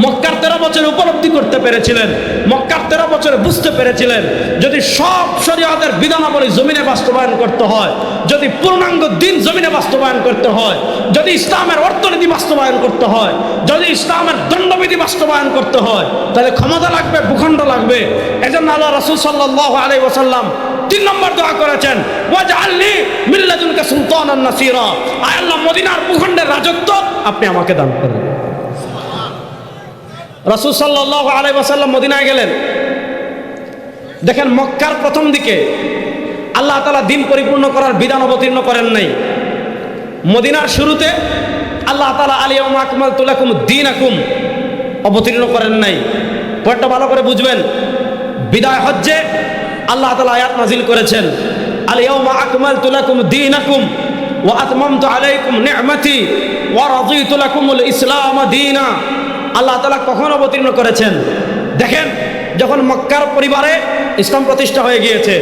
মক্কার 13 বছরে উপলব্ধি করতে পেরেছিলেন, মক্কার 13 বছরে বুঝতে পেরেছিলেন, যদি সব শরীয়তের বিধানাবলী জমিনে বাস্তবায়ন করতে হয়, যদি পূর্ণাঙ্গ দিন জমিনে বাস্তবায়ন করতে হয়, যদি ইসলামের অর্থনীতি বাস্তবায়ন করতে হয়, যদি ইসলামের দণ্ডবিধি বাস্তবায়ন করতে হয়, তাহলে ক্ষমতা লাগবে, ভূখণ্ড লাগবে। এজন্য আল্লাহ রাসূল সাল্লাল্লাহু আলাইহি ওয়াসাল্লাম 3 নম্বর দোয়া করেছেন, ওয়াজআলনি মিন লাদুনকা সুলতানান নাসীরা, আয় আল্লাহ মদিনার ভূখণ্ডের রাজত্ব আপনি আমাকে দান করেন। রাসূল সাল্লাল্লাহু আলাইহি ওয়াসাল্লাম মদিনায় গেলেন, দেখেন মক্কার প্রথম দিকে আল্লাহ তাআলা দিন পরিপূর্ণ করার বিধান অবতীর্ণ করেন নাই। মদিনার শুরুতে আল্লাহ তাআলা আল-ইয়াওমা আকমালতু লাকুম দীনাকুম অবতীর্ণ করেন নাই। পয়েন্টটা ভালো করে বুঝবেন। বিদায় হজ্জে আল্লাহ তাআলা আয়াত নাজিল করেছেন, আল-ইয়াওমা আকমালতু লাকুম দীনাকুম ওয়া আতমামতু আলাইকুম নি'মাতি ওয়া রাদিতু লাকুমুল ইসলাম দীনা। আল্লাহ তাআলা কখন অবতীর্ণ করেছেন? দেখেন, যখন মক্কার পরিবারে ইসলাম প্রতিষ্ঠা হয়ে গিয়েছে,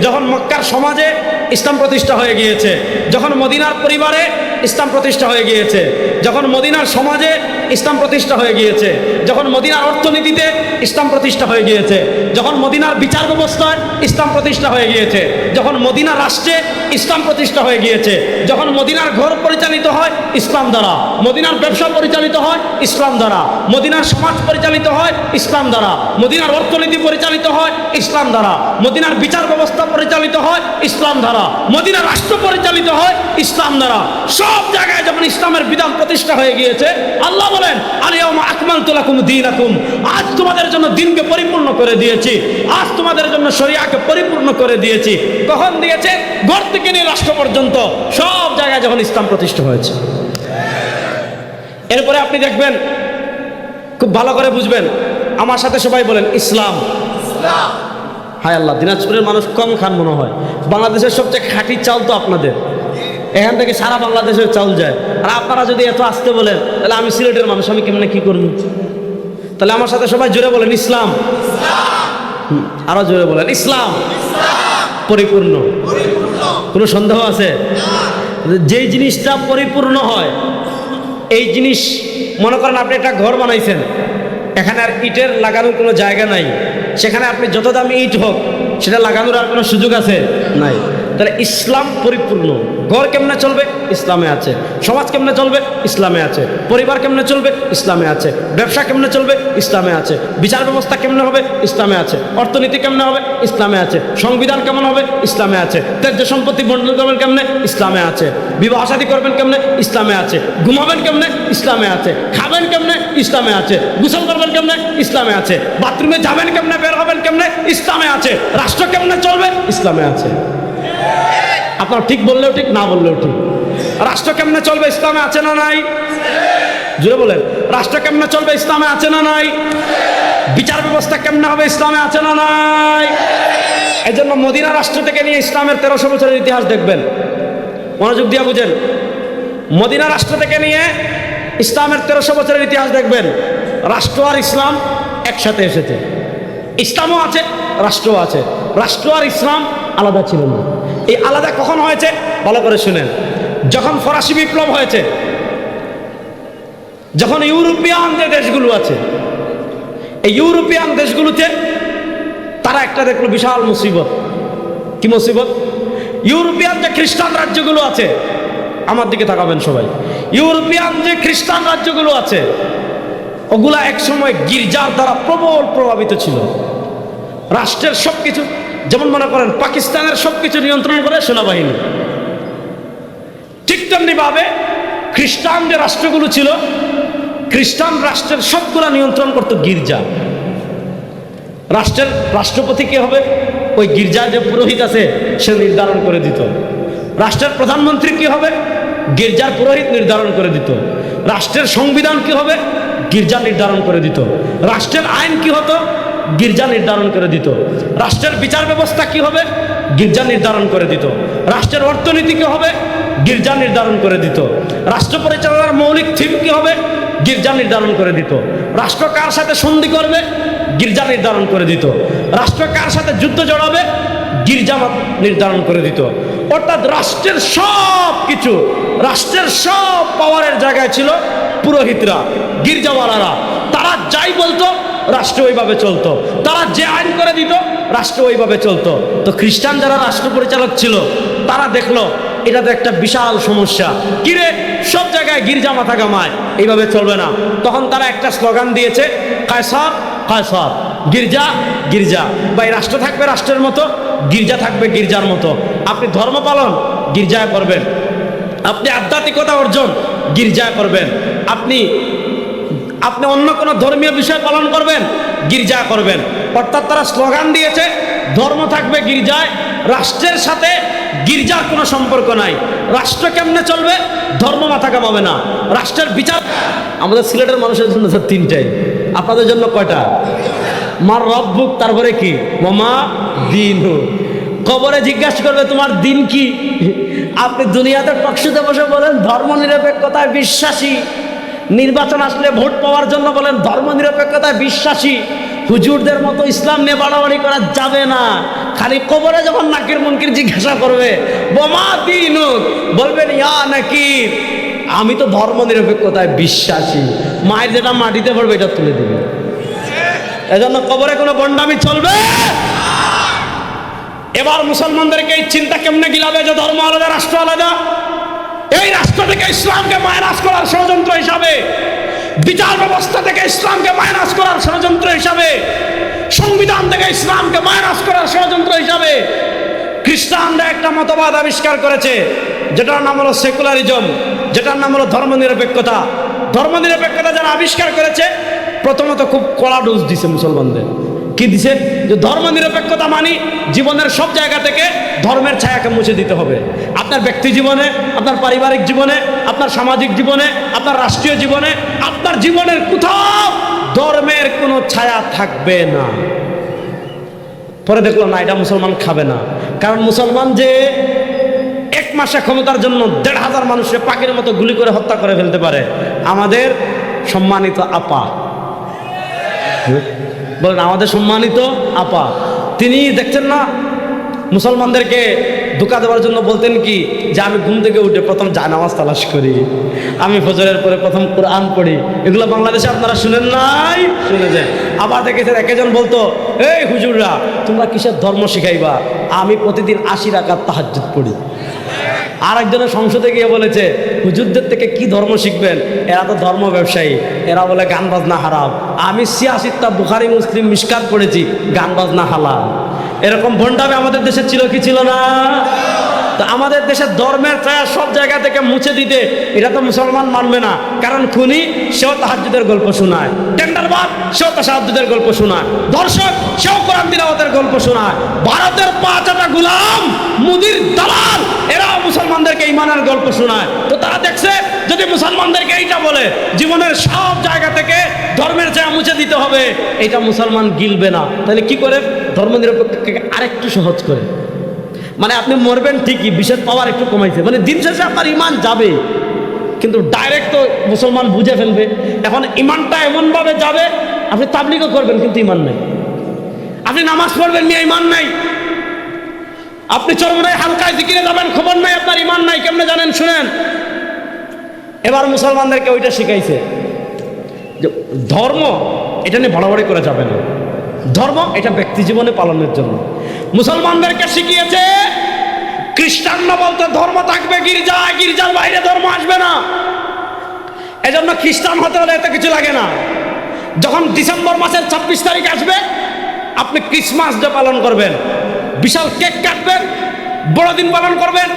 যখন মক্কার সমাজে ইসলাম প্রতিষ্ঠা হয়ে গিয়েছে, যখন মদিনার পরিবারে ইসলাম প্রতিষ্ঠা হয়ে গিয়েছে, যখন মদিনার সমাজে ইসলাম প্রতিষ্ঠা হয়ে গিয়েছে, যখন মদিনার অর্থনীতিতে ইসলাম প্রতিষ্ঠা হয়ে গিয়েছে, যখন মদিনার বিচার ব্যবস্থায় ইসলাম প্রতিষ্ঠা হয়ে গিয়েছে, যখন মদিনার রাষ্ট্রে ইসলাম প্রতিষ্ঠা হয়ে গিয়েছে, যখন মদিনার ঘর পরিচালিত হয় ইসলাম দ্বারা, মদিনার ব্যবসা পরিচালিত হয় ইসলাম দ্বারা, মদিনার সমাজ পরিচালিত হয় ইসলাম দ্বারা, মদিনার অর্থনীতি পরিচালিত হয় ইসলাম দ্বারা, মদিনার বিচার ব্যবস্থা পরিচালিত হয় ইসলাম দ্বারা, মদিনার রাষ্ট্র পরিচালিত হয় ইসলাম দ্বারা। সব জায়গায় যখন ইসলামের বিধান প্রতিষ্ঠা হয়ে গিয়েছে, আল্লাহ বলেন আল-ইয়াওমা আকমালতু লাকুম দীনাকুম, আজ তোমাদের জন্য দিনকে পরিপূর্ণ করে দিয়েছি, আজ তোমাদের জন্য শরিয়াকে পরিপূর্ণ করে দিয়েছি। কখন দিয়েছে? ঘর থেকে নিয়ে রাষ্ট্র পর্যন্ত সব জায়গায় যখন ইসলাম প্রতিষ্ঠা হয়েছে। এরপরে আপনি দেখবেন, খুব ভালো করে বুঝবেন, আমার সাথে সবাই বলেন ইসলাম। হায় আল্লাহ, দিনাজপুরের মানুষ কম খান মনে হয়। বাংলাদেশের সবচেয়ে খাঁটি চাল তো আপনাদের, এখান থেকে সারা বাংলাদেশের চাউল যায়। আর আপনারা যদি এত আসতে বলেন, তাহলে আমি সিলেটের মানুষ, আমি কেমনে কি করব? তাহলে আমার সাথে সবাই জোরে বলেন ইসলাম। আরো জোরে বলেন ইসলাম পরিপূর্ণ। কোনো সন্দেহ আছে? যেই জিনিসটা পরিপূর্ণ হয়, এই জিনিস, মনে করেন আপনি একটা ঘর বানাইছেন, এখানে আর ইটের লাগানোর কোনো জায়গা নাই, সেখানে আপনি যত দামি ইট হোক সেটা লাগানোর আর কোনো সুযোগ আছে? নাই। তাহলে ইসলাম পরিপূর্ণ। ঘর কেমনে চলবে? ইসলামে আছে। সমাজ কেমনে চলবে? ইসলামে আছে। পরিবার কেমনে চলবে? ইসলামে আছে। ব্যবসা কেমনে চলবে? ইসলামে আছে। বিচার ব্যবস্থা কেমনে হবে? ইসলামে আছে। অর্থনীতি কেমনে হবে? ইসলামে আছে। সংবিধান কেমন হবে? ইসলামে আছে। ত্যায্য সম্পত্তি বন্টন করবেন কেমনে? ইসলামে আছে। বিবাহ শাদী করবেন কেমনে? ইসলামে আছে। ঘুমাবেন কেমনে? ইসলামে আছে। খাবেন কেমনে? ইসলামে আছে। গোসল করবেন কেমনে? ইসলামে আছে। বাথরুমে যাবেন কেমনে? বের হবেন কেমনে? ইসলামে আছে। রাষ্ট্র কেমনে চলবে? ইসলামে আছে। আপনার ঠিক বললেও ঠিক, না বললেও ঠিক। রাষ্ট্র কেমনে চলবে? ইসলামে আছে না নাই? জুড়ে বলেন, রাষ্ট্র কেমনে চলবে? ইসলামে আছে না নাই? বিচার ব্যবস্থা কেমনে হবে? ইসলামে আছে না নাই? এই জন্য মদিনা রাষ্ট্র থেকে নিয়ে ইসলামের 1300 বছরের ইতিহাস দেখবেন, মনোযোগ দিয়ে বুঝেন। মদিনা রাষ্ট্র থেকে নিয়ে ইসলামের 1300 বছরের ইতিহাস দেখবেন, রাষ্ট্র আর ইসলাম একসাথে এসেছে। ইসলামও আছে, রাষ্ট্রও আছে। রাষ্ট্র আর ইসলাম আলাদা ছিল না। এই আলাদা কখন হয়েছে? ভালো করে শুনেন। যখন ফরাসি বিপ্লব হয়েছে, যখন ইউরোপিয়ান যে দেশগুলো আছে, এই ইউরোপিয়ান দেশগুলোতে তারা একটা দেখলো বিশাল মুসিবত। কি মুসিবত? ইউরোপিয়ান যে খ্রিস্টান রাজ্যগুলো আছে, আমার দিকে তাকাবেন সবাই, ইউরোপিয়ান যে খ্রিস্টান রাজ্যগুলো আছে, ওগুলা একসময় গির্জার দ্বারা প্রবল প্রভাবিত ছিল। রাষ্ট্রের সবকিছু, যেমন মনে করেন পাকিস্তানের সবকিছু নিয়ন্ত্রণ করে সেনাবাহিনী, ঠিক তেমনি ভাবে খ্রিস্টান যে রাষ্ট্রগুলো ছিল, খ্রিস্টান রাষ্ট্রের সবগুলা নিয়ন্ত্রণ করতো গির্জা। রাষ্ট্রের রাষ্ট্রপতি কে হবে? ওই গির্জার যে পুরোহিত আছে সে নির্ধারণ করে দিত। রাষ্ট্রের প্রধানমন্ত্রী কি হবে? গির্জার পুরোহিত নির্ধারণ করে দিত। রাষ্ট্রের সংবিধান কি হবে? গির্জা নির্ধারণ করে দিত। রাষ্ট্রের আইন কি হতো? গির্জা নির্ধারণ করে দিত। রাষ্ট্রের বিচার ব্যবস্থা কি হবে? গির্জা নির্ধারণ করে দিত। রাষ্ট্রের অর্থনীতি কি হবে? গির্জা নির্ধারণ করে দিত। রাষ্ট্র পরিচালনার মৌলিক থিম কি হবে? গির্জা নির্ধারণ করে দিত। রাষ্ট্র কার সাথে সন্ধি করবে? গির্জা নির্ধারণ করে দিত। রাষ্ট্র কার সাথে যুদ্ধ জড়াবে? গির্জা নির্ধারণ করে দিত। অর্থাৎ রাষ্ট্রের সব কিছু, রাষ্ট্রের সব পাওয়ারের জায়গায় ছিল পুরোহিতরা, গির্জাওয়ালারা। তারা যাই বলতো রাষ্ট্র ওইভাবে চলতো। তারা যে আইন করে দিত রাষ্ট্র ওইভাবে চলতো। তো খ্রিস্টান যারা রাষ্ট্র পরিচালক ছিল, তারা দেখলো এটা তো একটা বিশাল সমস্যা। কিরে, সব জায়গায় গির্জা মাথা কামায়, এইভাবে চলবে না। তখন তারা একটা স্লোগান দিয়েছে, কায়সার কায়সার, গির্জা গির্জা। বা এই রাষ্ট্র থাকবে রাষ্ট্রের মতো, গির্জা থাকবে গির্জার মতো। আপনি ধর্ম পালন গির্জায় করবেন, আপনি আধ্যাত্মিকতা অর্জন গির্জায় করবেন, আপনি অন্য কোনো ধর্মীয় বিষয় পালন করবেন গির্জা করবেন। অর্থাৎ তারা স্লোগান দিয়েছে ধর্ম থাকবে গির্জায়, রাষ্ট্রের সাথে গির্জার কোনো সম্পর্ক নাই। রাষ্ট্র কেমনে চলবে? ধর্ম মাথা কামাবে না। রাষ্ট্রের বিচার, আমাদের সিলেটের মানুষের জন্য তিনটাই, আপনাদের জন্য কয়টা? মার রব্বুক, তারপরে কি? মামা দিন। কবরে জিজ্ঞাসা করবে তোমার দিন কি? আপনি দুনিয়াতে টকশোতে বসে বলেন ধর্ম নিরপেক্ষতায় বিশ্বাসী, নির্বাচন আসলে ভোট পাওয়ার জন্য বলেন ধর্ম নিরপেক্ষতায় বিশ্বাসী। হুজুরদের মতো ইসলাম নিয়ে বাড়াবাড়ি করা যাবে না। খালি কবরে যখন নাকির মুনকির জিজ্ঞাসা করবে বোমা দিন, বলবেন ইয়া নাকির, আমি তো ধর্ম নিরপেক্ষতায় বিশ্বাসী। মায়ের যেটা মাটিতে পড়বে এটা তুলে দিবে। এজন্য কবরে কোনো বন্ডামি চলবে। এবার মুসলমানদেরকে এই চিন্তা কেমনে গিলাবে যে ধর্ম আলাদা রাষ্ট্র আলাদা? এই রাষ্ট্র থেকে ইসলামকে মাইনাস করার ষড়যন্ত্র হিসাবে, বিচার ব্যবস্থা থেকে ইসলামকে মাইনাস করার ষড়যন্ত্র হিসাবে, সংবিধান থেকে ইসলামকে মাইনাস করার ষড়যন্ত্র হিসাবে খ্রিস্টানরা একটা মতবাদ আবিষ্কার করেছে, যেটার নাম হলো সেকুলারিজম, যেটার নাম হলো ধর্মনিরপেক্ষতা। ধর্মনিরপেক্ষতা যারা আবিষ্কার করেছে, প্রথমত খুব কড়া ডোজ দিছে মুসলমানদের। কি দিছে? যে ধর্মনিরপেক্ষতা মানি জীবনের সব জায়গা থেকে ধর্মের ছায়াকে মুছে দিতে হবে। আপনার ব্যক্তি জীবনে, আপনার পারিবারিক জীবনে, আপনার সামাজিক জীবনে, আপনার রাষ্ট্রীয় জীবনে, আপনার জীবনের কোথাও ধর্মের কোনো ছায়া থাকবে না। পরে দেখলো না, এটা মুসলমান খাবে না। কারণ মুসলমান যে এক মাসে ক্ষমতার জন্য ১৫০০ মানুষকে পাখির মতো গুলি করে হত্যা করে ফেলতে পারে। আমাদের সম্মানিত আপা, বলেন আমাদের সম্মানিত আপা, তিনি দেখছেন না মুসলমানদেরকে ধোঁকা দেওয়ার জন্য বলতেন কি যে আমি ঘুম থেকে উঠে প্রথম জায়নামাজ তালাশ করি, আমি ফজরের পরে প্রথম কোরআন পড়ি। এগুলো বাংলাদেশে আপনারা শুনেন নাই? শুনেছেন। আবার দেখেছেন একজন বলতো, এই হুজুররা তোমরা কিসের ধর্ম শিখাইবা, আমি প্রতিদিন 80 রাকাত তাহাজ্জুদ পড়ি। আর একজনের সংসদে গিয়ে বলেছে, হুজুরদের থেকে কি ধর্ম শিখবেন, এরা তো ধর্ম ব্যবসায়ী, এরা বলে গান বাজনা হারাম। আমি 86টা বুখারী মুসলিম মিশকাত পড়েছি, গান বাজনা হালাল। এরকম ভণ্ডামি আমাদের দেশে ছিল কি ছিল না? তো আমাদের দেশের ধর্মের ছায়া সব জায়গা থেকে মুছে দিতে এটা তো মুসলমান মানবে না। কারণ খুনি সেও তাহাজ্জুদের গল্প শোনায়, টেন্ডারবাজ সেও তাহাজ্জুদের গল্প শোনায়, দর্শক সেও কোরআন তিলাওয়াতের গল্প শোনায়, ভারতের 5টা গোলাম মুদির দালাল এরাও মুসলমানদেরকে ইমানের গল্প শোনায়। তো তারা দেখছে যদি মুসলমানদেরকে এইটা বলে জীবনের সব জায়গা থেকে ধর্মের ছায়া মুছে দিতে হবে, এটা মুসলমান গিলবে না। তাহলে কি করে? ধর্মনিরপেক্ষকে আরেকটু সহজ করে, মানে আপনি মরবেন ঠিকই, বিশেষ পাওয়ার একটু কমাইছে, মানে দিন শেষে আপনার ইমান যাবে, কিন্তু ডাইরেক্ট তো মুসলমান বুঝে ফেলবে। এখন ইমানটা এমনভাবে যাবে, আপনি তাবলিগও করবেন কিন্তু ইমান নাই, আপনি নামাজ পড়বেন নিয়ে ইমান নাই, আপনি চরমনায় হালকায় জিকিরে যাবেন খবর নাই, আপনার ইমান নাই। কেমনে জানেন? শুনেন, এবার মুসলমানদেরকে ওইটা শিখাইছে যে ধর্ম এটা নিয়ে বাড়াবাড়ি করা যাবে না, ধর্ম এটা ব্যক্তি জীবনে পালনের জন্য। মুসলমানদেরকে শিখিয়েছে খ্রিস্টানরা বলতে ধর্ম থাকবে গির্জায়, গির্জার বাইরে ধর্ম আসবে না। এজন্য খ্রিস্টান হতে হলে এত কিছু লাগে না। যখন ডিসেম্বর মাসের 26 তারিখ আসবে, আপনি ক্রিসমাস ডে পালন করবেন, বিশাল কেক কাটবেন, বড়দিন পালন করবেন,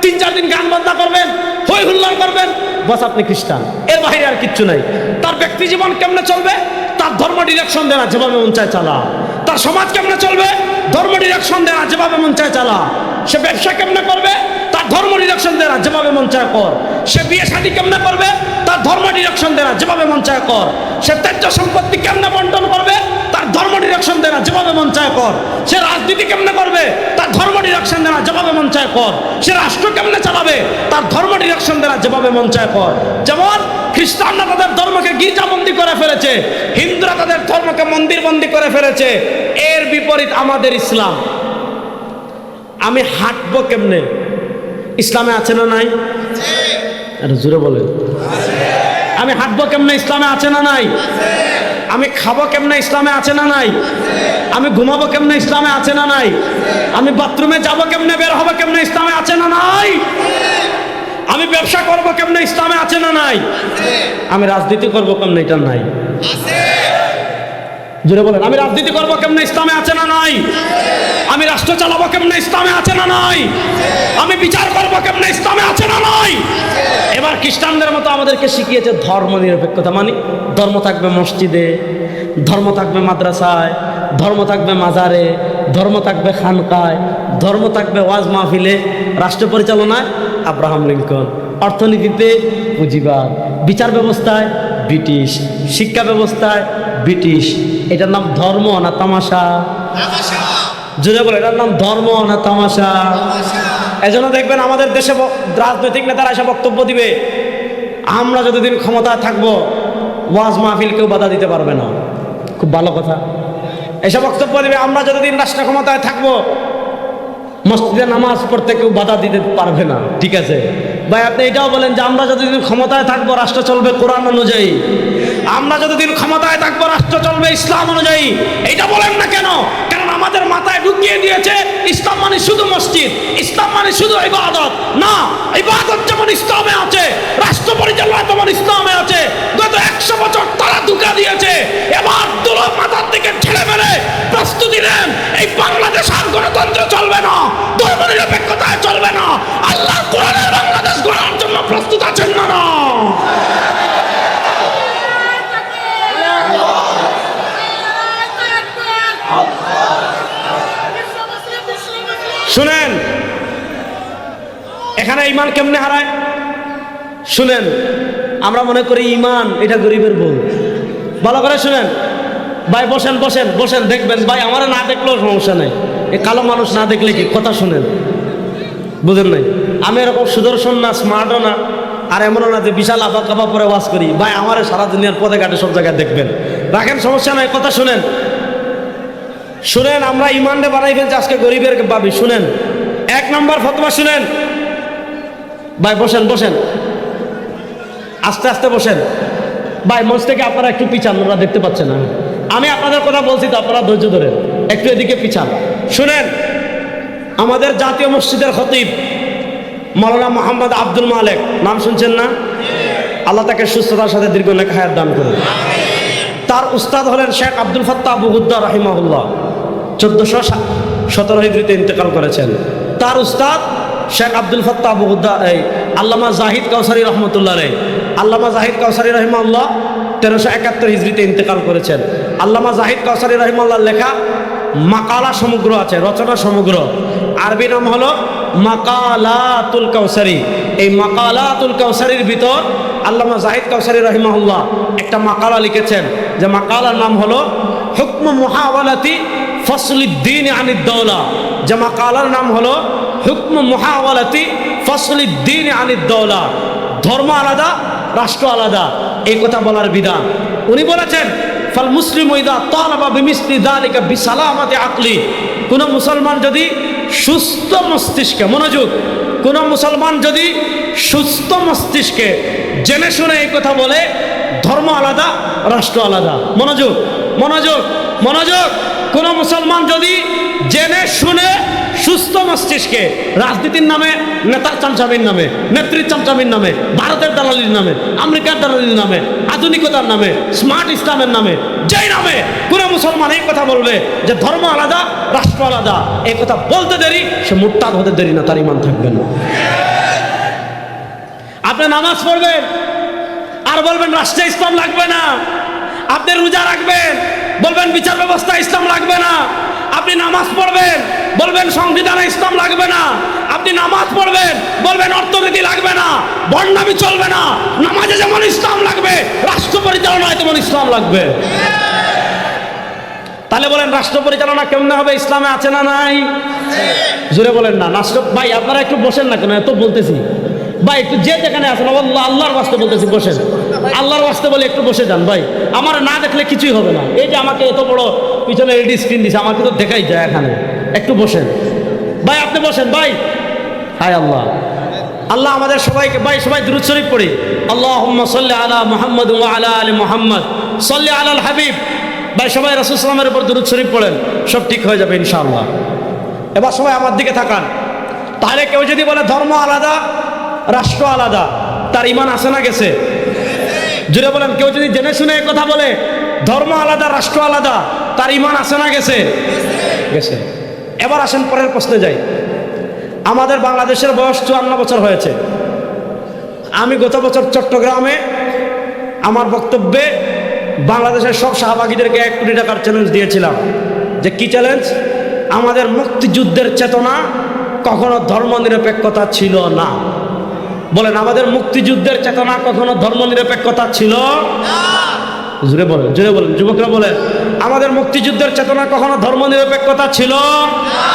3-4 দিন গান বাজনা করবেন, হই হুল্লোড় করবেন, বাস আপনি খ্রিস্টান। এর বাইরে আর কিচ্ছু নাই। তার ব্যক্তি জীবন কেমনে চলবে? তার ধর্ম ডিরেকশন দেনা, যেভাবে মন চায় চালা। তার সমাজ কেমনে চলবে? ধর্ম ডিরেকশন দেনা, যেভাবে মন চায় চালা। সে ব্যবসা কেমনে করবে? তার ধর্ম ডিরেকশন দেনা, যেভাবে মন চায় কর। সে বিয়ে শাদী কেমনে করবে? তার ধর্ম ডিরেকশন দেনা, যেভাবে মন চায় কর। সে ত্যায্য সম্পত্তি কেমনে বন্টন করবে? তার ধর্ম ডিরেকশন দেনা, যেভাবে মন চায় কর। সে রাজনীতি কেমনে করবে? তার ধর্ম ডিরেকশন দেনা, যেভাবে মন চায় কর। সে রাষ্ট্র কেমনে চালাবে? তার ধর্ম ডিরেকশন দেনা, যেভাবে মন চায় কর। যেমন খ্রিস্টানরা তাদের ধর্মকে গির্জাবন্দি করে ফেলেছে, হিন্দুরা তাদের ধর্মকে মন্দিরবন্দি করে ফেলেছে। এর বিপরীত আমাদের ইসলাম। আমি হাঁটবো কেমনে? ইসলামে আছে না নাই? আরে জোরে বলেন। আমি হাঁটবো কেমনে? ইসলামে আছে না নাই? আমি খাবো কেমনে? ইসলামে আছে না নাই? আমি ঘুমাবো কেমনে? ইসলামে আছে না নাই? আমি বাথরুমে যাবো কেমনে, বের হবো কেমনে? ইসলামে আছে না নাই? আমি ব্যবসা করবো কেমনে? ইসলামে আছে না নাই? আমি রাজনীতি করবো কেমনে? এটা নাই। জোরে বলেন। আমি রাজনীতি করবো কেমনে? ইসলামে আছে না নাই? আমি রাষ্ট্র চালাবো কেমনে? ইসলামে আছে না নাই? আমি বিচার করবো কেমনে? ইসলামে আছে না নাই? এবার খ্রিস্টানদের মতো আমাদেরকে শিখিয়েছে ধর্ম নিরপেক্ষতা, মানে ধর্ম থাকবে মসজিদে, ধর্ম থাকবে মাদ্রাসায়, ধর্ম থাকবে মাজারে, ধর্ম থাকবে খানকায়, ধর্ম থাকবে ওয়াজ মাহফিলে, রাষ্ট্র পরিচালনায় আব্রাহাম লিঙ্কন, অর্থনীতিতে পুঁজিবাদ, বিচার ব্যবস্থায় ব্রিটিশ, শিক্ষা ব্যবস্থায় ব্রিটিশ। এটার নাম ধর্ম না তামাশা? জোরে বলে, এটার নাম ধর্ম না তামাশা? এজন্য দেখবেন আমাদের দেশে রাজনৈতিক নেতারা এসে বক্তব্য দিবে, আমরা যতদিন ক্ষমতায় থাকবো ওয়াজ মাহফিল কেউ বাধা দিতে পারবে না। খুব ভালো কথা। এসব বক্তব্য দিবে, আমরা যতদিন রাষ্ট্র ক্ষমতায় থাকবো মসজিদে নামাজ পড়তে কেউ বাধা দিতে পারবে না। ঠিক আছে ভাই, আপনি এটাও বলেন যে আমরা যতদিন ক্ষমতায় থাকবো রাষ্ট্র চলবে কোরআন অনুযায়ী, আমরা যতদিন ক্ষমতায় থাকবো রাষ্ট্র চলবে ইসলাম অনুযায়ী। এটা বলেন না কেন? কারণ আমাদের মাথায় ঢুকিয়ে দিয়েছে ইসলাম মানে শুধু মসজিদ, ইসলাম মানে শুধু ইবাদত না। ইবাদত যেমন ইসলামে আছে, রাষ্ট্র পরিচালনা তেমন ইসলামে আছে। গত 100 বছর তারা ধোঁকা দিয়েছে। এবার দুলো মাথার দিকে ঠেলে ফেলে প্রস্তুতি নেন। এই বাংলাদেশ আর গণতন্ত্র চলবে না, ধর্ম নিরপেক্ষতায় চলবে না। আল্লাহ কোরআনের বাংলাদেশ গড়ার জন্য প্রস্তুত আছেন না? না। শুনেন, এখানে ইমান কেমনে হারায়? শুনেন, আমরা মনে করি ইমান এটা গরিবের বউ। ভালো করে শুনেন ভাই, বসেন বসেন বসেন, দেখবেন ভাই আমার না দেখলেও সমস্যা নেই। এ কালো মানুষ না দেখলে কি কথা শুনেন, বুঝেন নাই? আমি এরকম সুদর্শন না, স্মার্টও না, আর এমনও না যে বিশাল আবা কাবা পরে ওয়াজ করি। ভাই আমার সারা দুনিয়ার পথে ঘাটে সব জায়গায় দেখবেন, রাখেন, সমস্যা নাই, কথা শুনেন। শুনেন, আমরা ইমানরে বানাই ফেলছি আজকে গরিবের ভাবি। শুনেন, 1 নম্বর ফতোয়া শুনেন ভাই। বসেন বসেন, আস্তে আস্তে বসেন ভাই। মঞ্চ থেকে আপনারা একটু পিছান, ওরা দেখতে পাচ্ছেন না। আমি আপনাদের কথা বলছি তো, আপনারা ধৈর্য ধরেন, একটু এদিকে পিছান। শুনেন, আমাদের জাতীয় মসজিদের খতিব মাওলানা মোহাম্মদ আব্দুল মালেক, নাম শুনছেন না? আল্লাহ তাকে সুস্থতার সাথে দীর্ঘ নেক হায়াত দান করুন। তার উস্তাদ হলেন শেখ আব্দুল ফাত্তাহ আবু হুদ্দা রাহিমাহুল্লাহ, 1417 হিজরিতে ইন্তেকাল করেছেন। তার উস্তাদ শেখ আব্দুল ফাত্তাহ আবু হুদ্দা আল্লামা জাহিদ কাউসারি রহমতুল্লাহ আলাইহি, আল্লামা জাহিদ কাউসারি রহিমাহুল্লাহ 1371 হিজরিতে ইন্তেকাল করেছেন। আল্লামা জাহিদ কাউসারি রহিমাহুল্লাহর লেখা মাকালা সমগ্র আছে, রচনা সমগ্র। আরবি নাম হলো মাকালাতুল কাউসারি। এই মাকালাতুল কাউসারির ভিতর আল্লামা জাহিদ কাউসারি রহিমাহুল্লাহ একটা মাকালা লিখেছেন, যে মাকালার নাম হলো হুকম মুহাওয়ালাতি ফসলুদ্দিন আনিদ দৌলা। যে মাকালার নাম হলো হুকম মুহাওয়ালাতি ফসলুদ্দিন আনিদ দৌলা। ধর্ম আলাদা, রাষ্ট্র আলাদা, এই কথা বলার বিধান। উনি বলেছেন ফাল মুসলিম ইদা তালাবা বিমিসলি যালিকা বিসালামাতি আকলি। কোন মুসলমান যদি সুস্থ মস্তিষ্কে, মনোযোগ, কোন মুসলমান যদি সুস্থ মস্তিষ্কে জেনে শুনে এই কথা বলে, ধর্ম আলাদা, রাষ্ট্র আলাদা। মনোযোগ মনোযোগ মনোযোগ। কোন মুসলমান যদি জেনে শুনে সুস্থ মস্তিষ্কে রাজনীতির নামে, নেতার চামচামির নামে, নেত্রীর চামচামির নামে, ভারতের দালালির নামে, আমেরিকার দালালির নামে, আধুনিকতার নামে, স্মার্ট ইসলামের নামে, যেই নামে কোন মুসলমান এই কথা বলবে যে ধর্ম আলাদা, রাষ্ট্র আলাদা, এই কথা বলতে দেরি, সে মুরতাদ হতে দেরি না, তার ঈমান থাকবে না। আপনি নামাজ পড়বেন আর বলবেন রাষ্ট্রে ইসলাম লাগবে না। আপনি রোজা রাখবেন, বলবেন বিচার ব্যবস্থা ইসলাম লাগবে না। আপনি নামাজ পড়বেন, বলবেন সংবিধানে ইসলাম লাগবে না। আপনি নামাজ পড়বেন, বলবেন অর্থনীতি লাগবে না, বন্যামি চলবে না। নামাজে যেমন ইসলাম লাগবে, রাষ্ট্র পরিচালনায় তেমন ইসলাম লাগবে। তাহলে বলেন রাষ্ট্র পরিচালনা কেমনে হবে? ইসলামে আছে না নাই? জোরে বলেন না। রাষ্ট্র ভাই আপনারা একটু বসেন না কেন? এত বলতেছি ভাই, একটু যে যেখানে আছেন আল্লাহর ওয়াস্তে বলতেছি, বসেন। আল্লাহর ওয়াস্তে বলে একটু বসে যান ভাই। আমার না দেখলে কিছুই হবে না। এই যে আমাকে এত বড় পিছনে এলইডি স্ক্রিন দিছে, আমাকে তো দেখাই যায় এখানে। একটু বসেন ভাই, আপনি বসেন ভাই। হায় আল্লাহ, আল্লাহ আমাদের সবাইকে, ভাই সবাই দুরূদ শরীফ পড়ি। আল্লাহুম্মা সাল্লি আলা মুহাম্মাদ ওয়া আলা আলি মুহাম্মাদ সাল্লি আলাল হাবিব। ভাই সবাই রাসূল সাল্লাল্লাহু আলাইহি ওয়াসাল্লামের উপর দুরূদ শরীফ পড়েন, সব ঠিক হয়ে যাবে ইনশাআল্লাহ। এবার সবাই আমার দিকে তাকান। তাহলে কেউ যদি বলে ধর্ম আলাদা, রাষ্ট্র আলাদা, তার ঈমান আছে না গেছে? জুড়ে বলেন। কেউ যদি জেনে শুনে কথা বলে ধর্ম আলাদা, রাষ্ট্র আলাদা, তার ঈমান আছে না গেছে? গেছে। এবার আসেন পরের প্রশ্নে যাই। আমাদের বাংলাদেশের বয়স 54 বছর হয়েছে। আমি গত বছর চট্টগ্রামে আমার বক্তব্যে বাংলাদেশের সব শাহবাগীদেরকে 1 কোটি টাকার চ্যালেঞ্জ দিয়েছিলাম। যে কি চ্যালেঞ্জ? আমাদের মুক্তিযুদ্ধের চেতনা কখনো ধর্মনিরপেক্ষতা ছিল না। বলেন, আমাদের মুক্তিযুদ্ধের চেতনা কখনো ধর্মনিরপেক্ষতা ছিল না। জোরে বলেন, জোরে বলেন, যুবকরা বলেন, আমাদের মুক্তিযুদ্ধের চেতনা কখনো ধর্মনিরপেক্ষতা ছিল না।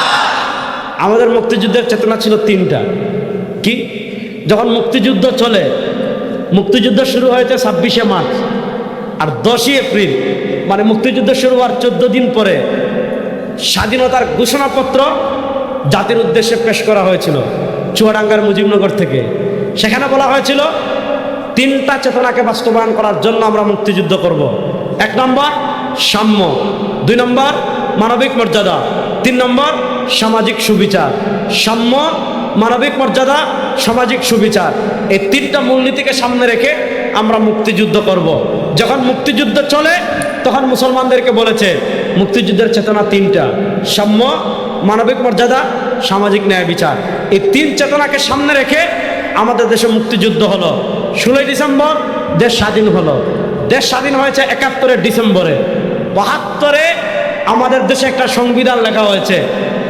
আমাদের মুক্তিযুদ্ধের চেতনা ছিল 3টা। কি? যখন মুক্তিযুদ্ধ চলে, মুক্তিযুদ্ধ শুরু হয়েছে 26শে মার্চ, আর 10ই এপ্রিল মানে মুক্তিযুদ্ধ শুরু হওয়ার 14 দিন পরে স্বাধীনতার ঘোষণাপত্র জাতির উদ্দেশ্যে পেশ করা হয়েছিল চুয়াডাঙ্গার মুজিবনগর থেকে। সেখানে বলা হয়েছিল 3টা চেতনাকে বাস্তবায়ন করার জন্য আমরা মুক্তিযুদ্ধ করব। 1 নম্বর সাম্য, 2 নম্বর মানবিক মর্যাদা, 3 নম্বর সামাজিক সুবিচার। সাম্য, মানবিক মর্যাদা, সামাজিক সুবিচার, এই 3টা মূলনীতিকে সামনে রেখে আমরা মুক্তিযুদ্ধ করব। যখন মুক্তিযুদ্ধ চলে তখন মুসলমানদেরকে বলেছে মুক্তিযুদ্ধের চেতনা 3টা: সাম্য, মানবিক মর্যাদা, সামাজিক ন্যায় বিচার। এই 3 চেতনাকে সামনে রেখে আমাদের দেশে মুক্তিযুদ্ধ হলো। 16ই ডিসেম্বর দেশ স্বাধীন হলো। দেশ স্বাধীন হয়েছে 71 ডিসেম্বরে। 72-এ আমাদের দেশে একটা সংবিধান লেখা হয়েছে।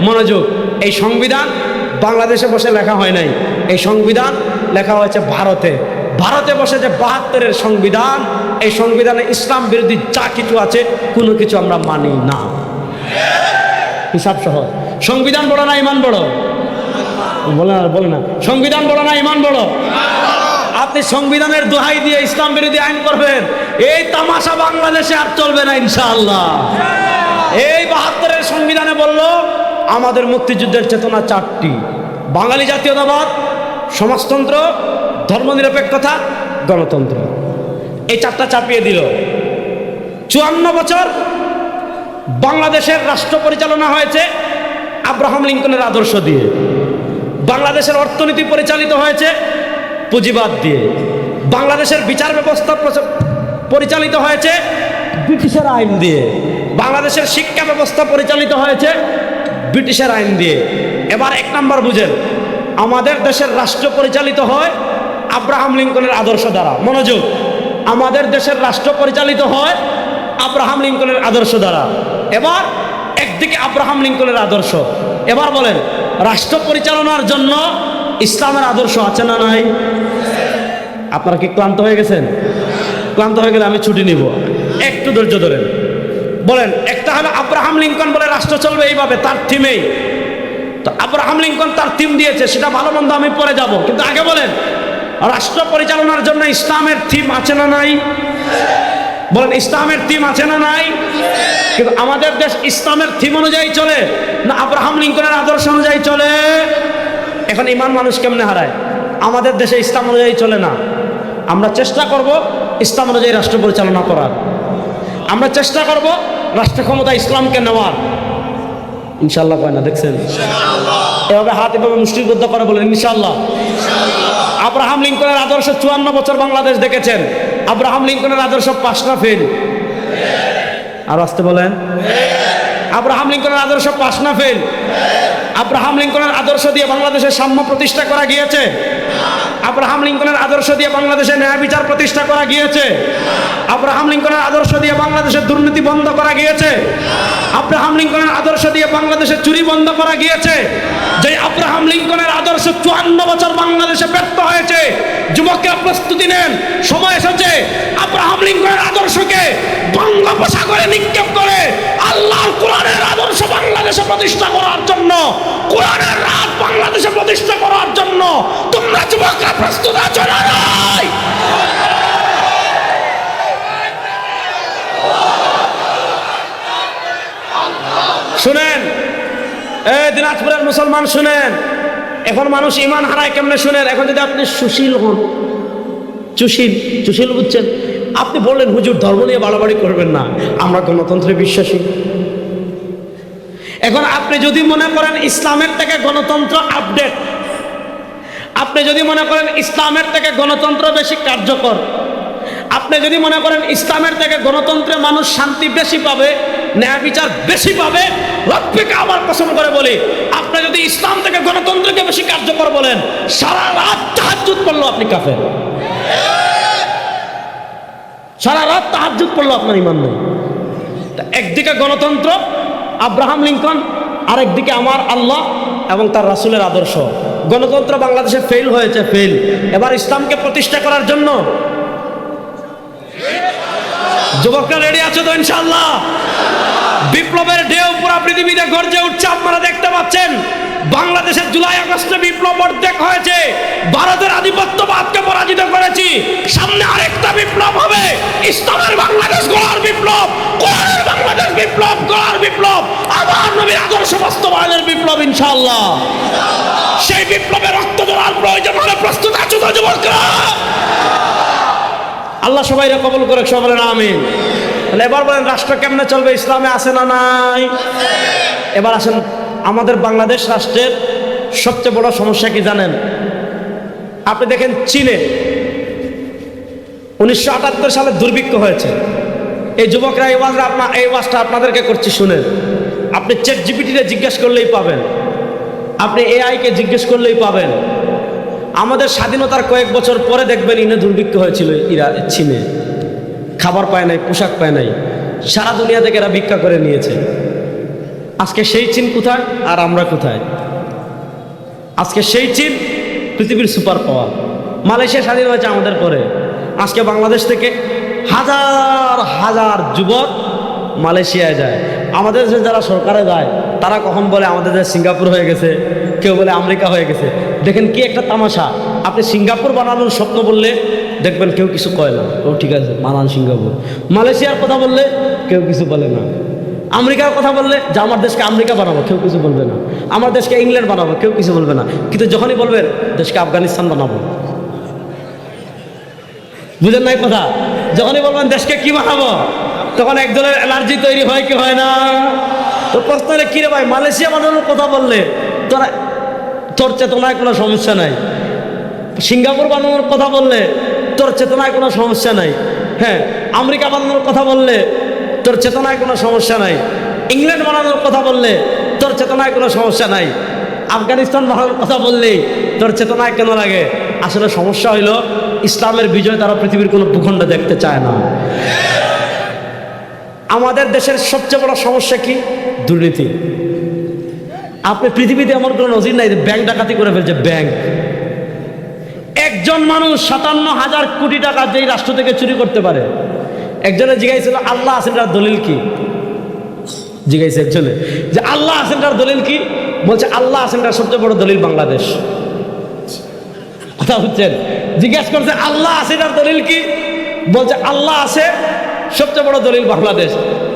মনোযোগ, এই সংবিধান বাংলাদেশে বসে লেখা হয় নাই, এই সংবিধান লেখা হয়েছে ভারতে। ভারতে বসে যে 72-এর সংবিধান, এই সংবিধানে ইসলাম বিরোধী যা কিছু আছে কোনো কিছু আমরা মানি না। হিসাব সহ। সংবিধান বড় না ঈমান বড়? বলে না। সংবিধান বড় না ঈমান বড়? আপনি সংবিধানের দোহাই দিয়ে ইসলাম বিরোধী আইন করবেন, এই তামাশা বাংলাদেশে আর চলবে না ইনশাআল্লাহ। এই 72-এর সংবিধানে বলল আমাদের মুক্তিযুদ্ধের চেতনা চারটি: বাঙালি জাতীয়তাবাদ, সমাজতন্ত্র, ধর্মনিরপেক্ষতা, গণতন্ত্র। এই চারটা চাপিয়ে দিল। 54 বছর বাংলাদেশের রাষ্ট্র পরিচালনা হয়েছে আব্রাহাম লিঙ্কনের আদর্শ দিয়ে। বাংলাদেশের অর্থনীতি পরিচালিত হয়েছে পুঁজিবাদ দিয়ে। বাংলাদেশের বিচার ব্যবস্থা পরিচালিত হয়েছে ব্রিটিশের আইন দিয়ে। বাংলাদেশের শিক্ষা ব্যবস্থা পরিচালিত হয়েছে ব্রিটিশের আইন দিয়ে। এবার 1 নম্বর বুঝেন, আমাদের দেশের রাষ্ট্র পরিচালিত হয় আব্রাহাম লিঙ্কনের আদর্শ দ্বারা। মনোযোগ, আমাদের দেশের রাষ্ট্র পরিচালিত হয় আব্রাহাম লিঙ্কনের আদর্শ দ্বারা। এবার একদিকে আব্রাহাম লিঙ্কনের আদর্শ, এবার বলেন রাষ্ট্র পরিচালনার জন্য ইসলামের আদর্শ আছে না নাই? আপনারা কি ক্লান্ত হয়ে গেছেন? ক্লান্ত হয়ে গেলে আমি ছুটি নিব, একটু ধৈর্য ধরেন। বলেন, একটা হলো আব্রাহাম লিঙ্কন বলে রাষ্ট্র চলবে এইভাবে, তার থিমেই। তো আব্রাহাম লিঙ্কন তার থিম দিয়েছে, সেটা ভালো মন্দ আমি পরে যাব, কিন্তু আগে বলেন রাষ্ট্র পরিচালনার জন্য ইসলামের থিম আছে না নাই? বলেন ইসলামের থিম আছে না নাই? কিন্তু আমাদের দেশ ইসলামের থিম অনুযায়ী চলে না আব্রাহাম লিঙ্কনের আদর্শ অনুযায়ী চলে? এখন ইমান মানুষ কেমনে হারায়? আমাদের দেশে ইসলাম অনুযায়ী চলে না। আমরা চেষ্টা করব ইসলাম অনুযায়ী রাষ্ট্র পরিচালনা করার। আমরা চেষ্টা করব রাষ্ট্র ক্ষমতা ইসলামকে নেওয়ার। ইনশাল্লাহ কয় না? দেখছেন এভাবে হাত এভাবে মুষ্টিবদ্ধ করে বলেন ইনশাল্লাহ। আব্রাহাম লিঙ্কনের আদর্শ 54 বছর বাংলাদেশ দেখেছেন। আব্রাহাম লিঙ্কনের আদর্শ পাস না ফেল? আর আসতে বলেন, আব্রাহাম লিঙ্কনের আদর্শ পাস না ফেল? আব্রাহাম লিঙ্কনের আদর্শ দিয়ে বাংলাদেশের সাম্য প্রতিষ্ঠা করা গিয়েছে। আব্রাহাম লিঙ্কনের আদর্শ দিয়ে বাংলাদেশে ন্যায় বিচার প্রতিষ্ঠা করা গিয়েছে। আব্রাহাম লিঙ্কনের আদর্শ দিয়ে বাংলাদেশের দুর্নীতি বন্ধ করা গিয়েছে। আব্রাহাম লিঙ্কনের আদর্শ দিয়ে বাংলাদেশের চুরি বন্ধ করা গিয়েছে। যে আব্রাহাম লিঙ্কনের আদর্শ 54 বছর বাংলাদেশে ব্যর্থ হয়েছে, যুবকরা প্রস্তুতি নেন, সময় এসেছে আব্রাহাম লিঙ্কনের আদর্শকে বঙ্গোপসাগরে নিক্ষেপ করে আল্লাহর কোরআনের আদর্শ বাংলাদেশে প্রতিষ্ঠা করার জন্য, কোরআনের রাত বাংলাদেশে প্রতিষ্ঠা করার জন্য তোমরা যুবকরা প্রস্তুত আছো না নাই? শুনেন দিনাজপুরের মুসলমান শুনেন, এখন মানুষ ইমান হারায় কেমনে শুনেন। এখন যদি আপনি সুশীল হন, সুশীল বুঝছেন, আপনি বললেন হুজুর ধর্ম নিয়ে বাড়াবাড়ি করবেন না, আমরা গণতন্ত্রে বিশ্বাসী। এখন আপনি যদি মনে করেন ইসলামের থেকে গণতন্ত্র আপডেট, আপনি যদি মনে করেন ইসলামের থেকে গণতন্ত্র বেশি কার্যকর, আপনি যদি মনে করেন ইসলামের থেকে গণতন্ত্রে মানুষ শান্তি বেশি পাবে, ন্যায় বিচার বেশি পাবে, রব্বিকে আবার পছন্দ করে বলি, আপনি যদি ইসলাম থেকে গণতন্ত্রকে বেশি কার্যকর বলেন, সারা রাত তাহাজ্জুদ পড়লো আপনি কাফের। সারা রাত তাহাজ্জুদ পড়লো আপনার ইমান নেই। একদিকে গণতন্ত্র আব্রাহাম লিঙ্কন, আরেকদিকে আমার আল্লাহ এবং তার রাসূলের আদর্শ। গণতন্ত্র বাংলাদেশে ফেল হয়েছে, ফেল। এবার ইসলামকে প্রতিষ্ঠা করার জন্য যুবকরা রেডি আছে তো ইনশাআল্লাহ? বিপ্লবের ঢেউ পুরো পৃথিবীতে গর্জে উঠছে, আপনারা দেখতে পাচ্ছেন। বাংলাদেশের জুলাই আগস্টে বিপ্লব অর্ধেক হয়েছে, ভারতের আধিপত্যবাদকে পরাজিত করেছি। সামনে আরেকটা বিপ্লব হবে, ইসলামের বাংলাদেশ গড়ার বিপ্লব, কোরআনের বাংলাদেশ বিপ্লব গড়ার বিপ্লব, আবার নবীর আদর্শ বাস্তবায়নের বিপ্লব ইনশাআল্লাহ। সেই বিপ্লবে রক্ত ঝরার প্রয়োজন হলে প্রস্তুত আছো তো যুবকরা? আল্লাহ সবাইকে কবুল করে, সবাই বলেন আমিন। তাহলে এবার বলেন রাষ্ট্র কেমনে চলবে? ইসলামে আছে না নাই? এবার আসেন, আমাদের বাংলাদেশ রাষ্ট্রের সবচেয়ে বড় সমস্যা কি জানেন? আপনি দেখেন চীনে 1978 সালে দুর্ভিক্ষ হয়েছে। এই যুবকরা এই ওয়াজটা আপনাদেরকে করছি শুনেন। আপনি চ্যাট জিপিটিতে জিজ্ঞেস করলেই পাবেন, আপনি এআইকে জিজ্ঞেস করলেই পাবেন। আমাদের স্বাধীনতার কয়েক বছর পরে দেখবেন ইনে দুর্ভিক্ষ হয়েছিল চীনে, খাবার পায় নাই, পোশাক পায় নাই, সারা দুনিয়া থেকে এরা ভিক্ষা করে নিয়েছে। আজকে সেই চীন কোথায় আর আমরা কোথায়? আজকে সেই চীন পৃথিবীর সুপার পাওয়ার। মালয়েশিয়া স্বাধীন হয়েছে আমাদের পরে। আজকে বাংলাদেশ থেকে হাজার হাজার যুবক মালয়েশিয়ায় যায়। আমাদের দেশে যারা সরকারে যায় তারা কখন বলে আমাদের দেশ সিঙ্গাপুর হয়ে গেছে, কেউ বলে আমেরিকা হয়ে গেছে। দেখেন কি একটা তামাশা, আপনি সিঙ্গাপুর বানানোর স্বপ্ন বললে দেখবেন কেউ কিছু কয় না, ও ঠিক আছে বানান সিঙ্গাপুর। মালয়েশিয়ার কথা বললে কেউ কিছু বলে না। আমেরিকার কথা বললে যে আমার দেশকে আমেরিকা বানাবো, কেউ কিছু বলবে না। আমার দেশকে ইংল্যান্ড বানাবো, কেউ কিছু বলবে না। কিন্তু যখনই বলবেন দেশকে আফগানিস্তান বানাবো, বুঝেন নাই কথা? যখনই বলবেন দেশকে কি বানাবো, তখন একজনের অ্যালার্জি তৈরি হয় কি হয় না? তো প্রশ্ন হলে কিরে ভাই, মালয়েশিয়া বানানোর কথা বললে তোর চেতনায় কোনো সমস্যা নাই, সিঙ্গাপুর বানানোর কথা বললে তোর চেতনায় কোনো সমস্যা নাই, হ্যাঁ, আমেরিকা বানানোর কথা বললে তোর চেতনায় কোনো সমস্যা নাই, ইংল্যান্ড বানানোর কথা বললে তোর চেতনায় কোনো সমস্যা নাই, আফগানিস্তান বানানোর কথা বললেই তোর চেতনায় কেন লাগে? আসলে সমস্যা হইল ইসলামের বিজয় তারা পৃথিবীর কোনো ভূখণ্ড দেখতে চায় না। আমাদের দেশের সবচেয়ে বড় সমস্যা কি? দুর্নীতি। আপনি পৃথিবীতে এমন কোনো নজির নাই যে ব্যাংক ডাকাতি করে ফেলছে। ব্যাংক, একজন মানুষ 57,000 কোটি টাকা যেই রাষ্ট্র থেকে চুরি করতে পারে। একজনে জিজ্ঞাসা আল্লাহ আছেন তার দলিল কি? জিজ্ঞাসা একজনে যে আল্লাহ আছেন তার দলিল কি? বলছে আল্লাহ আছেন তার সবচেয়ে বড় দলিল বাংলাদেশ। কথা বুঝছেন? জিজ্ঞাসা করছে আল্লাহ আছে তার দলিল কি? বলছে আল্লাহ আছে সবচেয়ে বড় দলিল বাংলাদেশ।